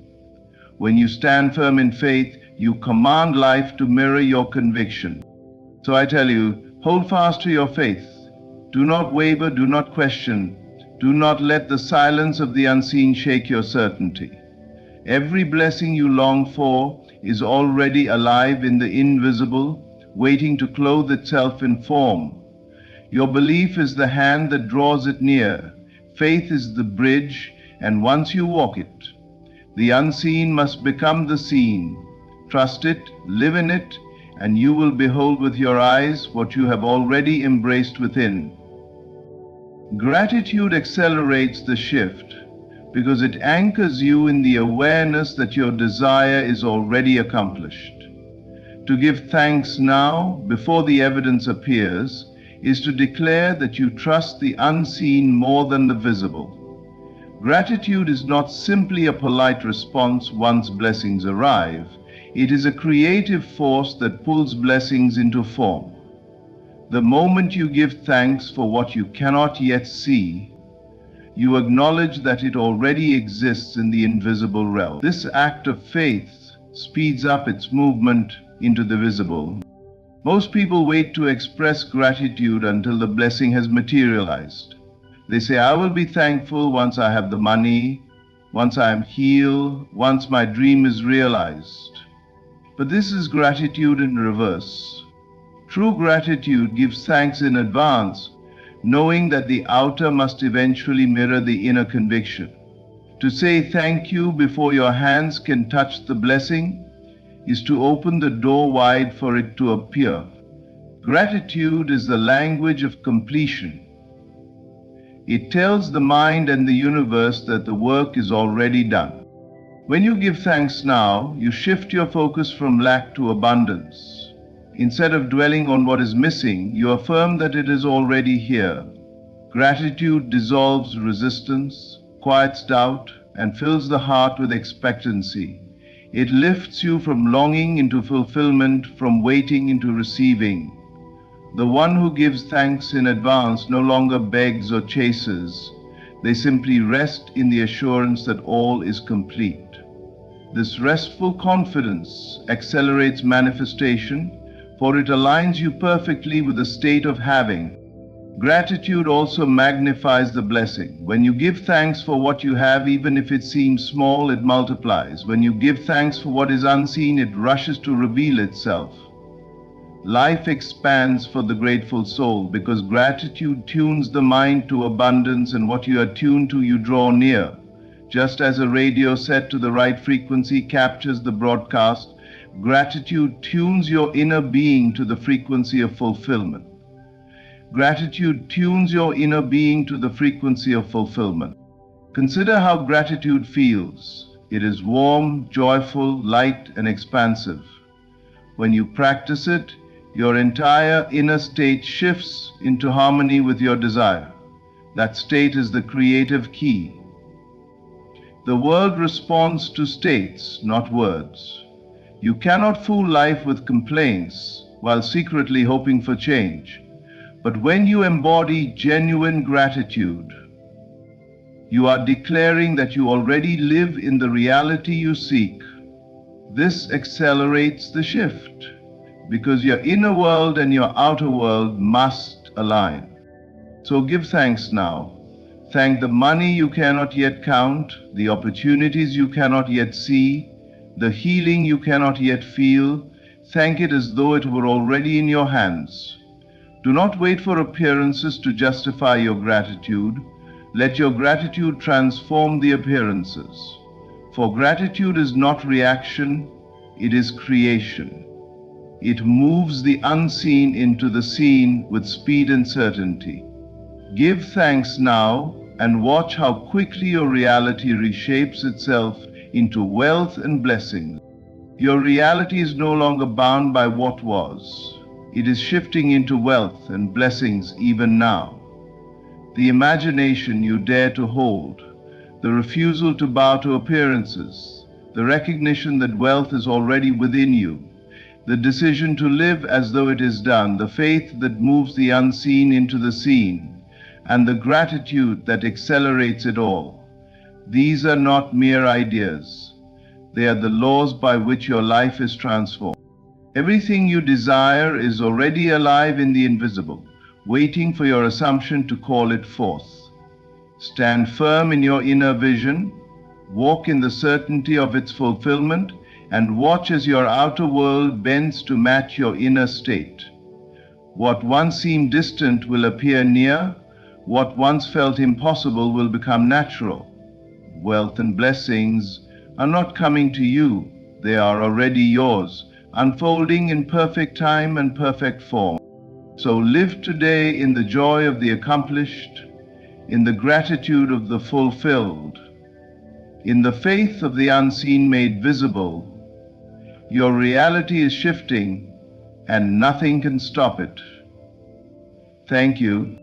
When you stand firm in faith, you command life to mirror your conviction. So I tell you, hold fast to your faith. Do not waver, do not question. Do not let the silence of the unseen shake your certainty. Every blessing you long for is already alive in the invisible, waiting to clothe itself in form. Your belief is the hand that draws it near. Faith is the bridge, and once you walk it, the unseen must become the seen. Trust it, live in it, and you will behold with your eyes what you have already embraced within. Gratitude accelerates the shift because it anchors you in the awareness that your desire is already accomplished. To give thanks now, before the evidence appears, is to declare that you trust the unseen more than the visible. Gratitude is not simply a polite response once blessings arrive. It is a creative force that pulls blessings into form. The moment you give thanks for what you cannot yet see, you acknowledge that it already exists in the invisible realm. This act of faith speeds up its movement into the visible. Most people wait to express gratitude until the blessing has materialized. They say, I will be thankful once I have the money, once I am healed, once my dream is realized. But this is gratitude in reverse. True gratitude gives thanks in advance, knowing that the outer must eventually mirror the inner conviction. To say thank you before your hands can touch the blessing is to open the door wide for it to appear. Gratitude is the language of completion. It tells the mind and the universe that the work is already done. When you give thanks now, you shift your focus from lack to abundance. Instead of dwelling on what is missing, you affirm that it is already here. Gratitude dissolves resistance, quiets doubt, and fills the heart with expectancy. It lifts you from longing into fulfillment, from waiting into receiving. The one who gives thanks in advance no longer begs or chases. They simply rest in the assurance that all is complete. This restful confidence accelerates manifestation, for it aligns you perfectly with the state of having. Gratitude also magnifies the blessing. When you give thanks for what you have, even if it seems small, it multiplies. When you give thanks for what is unseen, it rushes to reveal itself. Life expands for the grateful soul because gratitude tunes the mind to abundance, and what you are tuned to, you draw near. Just as a radio set to the right frequency captures the broadcast, gratitude tunes your inner being to the frequency of fulfillment. Gratitude tunes your inner being to the frequency of fulfillment. Consider how gratitude feels. It is warm, joyful, light, and expansive. When you practice it, your entire inner state shifts into harmony with your desire. That state is the creative key. The world responds to states, not words. You cannot fool life with complaints while secretly hoping for change. But when you embody genuine gratitude, you are declaring that you already live in the reality you seek. This accelerates the shift because your inner world and your outer world must align. So give thanks now. Thank the money you cannot yet count, the opportunities you cannot yet see, the healing you cannot yet feel. Thank it as though it were already in your hands. Do not wait for appearances to justify your gratitude. Let your gratitude transform the appearances. For gratitude is not reaction, it is creation. It moves the unseen into the seen with speed and certainty. Give thanks now and watch how quickly your reality reshapes itself into wealth and blessings. Your reality is no longer bound by what was. It is shifting into wealth and blessings even now. The imagination you dare to hold, the refusal to bow to appearances, the recognition that wealth is already within you, the decision to live as though it is done, the faith that moves the unseen into the seen, and the gratitude that accelerates it all. These are not mere ideas. They are the laws by which your life is transformed. Everything you desire is already alive in the invisible, waiting for your assumption to call it forth. Stand firm in your inner vision, walk in the certainty of its fulfillment, and watch as your outer world bends to match your inner state. What once seemed distant will appear near, what once felt impossible will become natural. Wealth and blessings are not coming to you, they are already yours, unfolding in perfect time and perfect form. So live today in the joy of the accomplished, in the gratitude of the fulfilled, in the faith of the unseen made visible. Your reality is shifting and nothing can stop it. Thank you.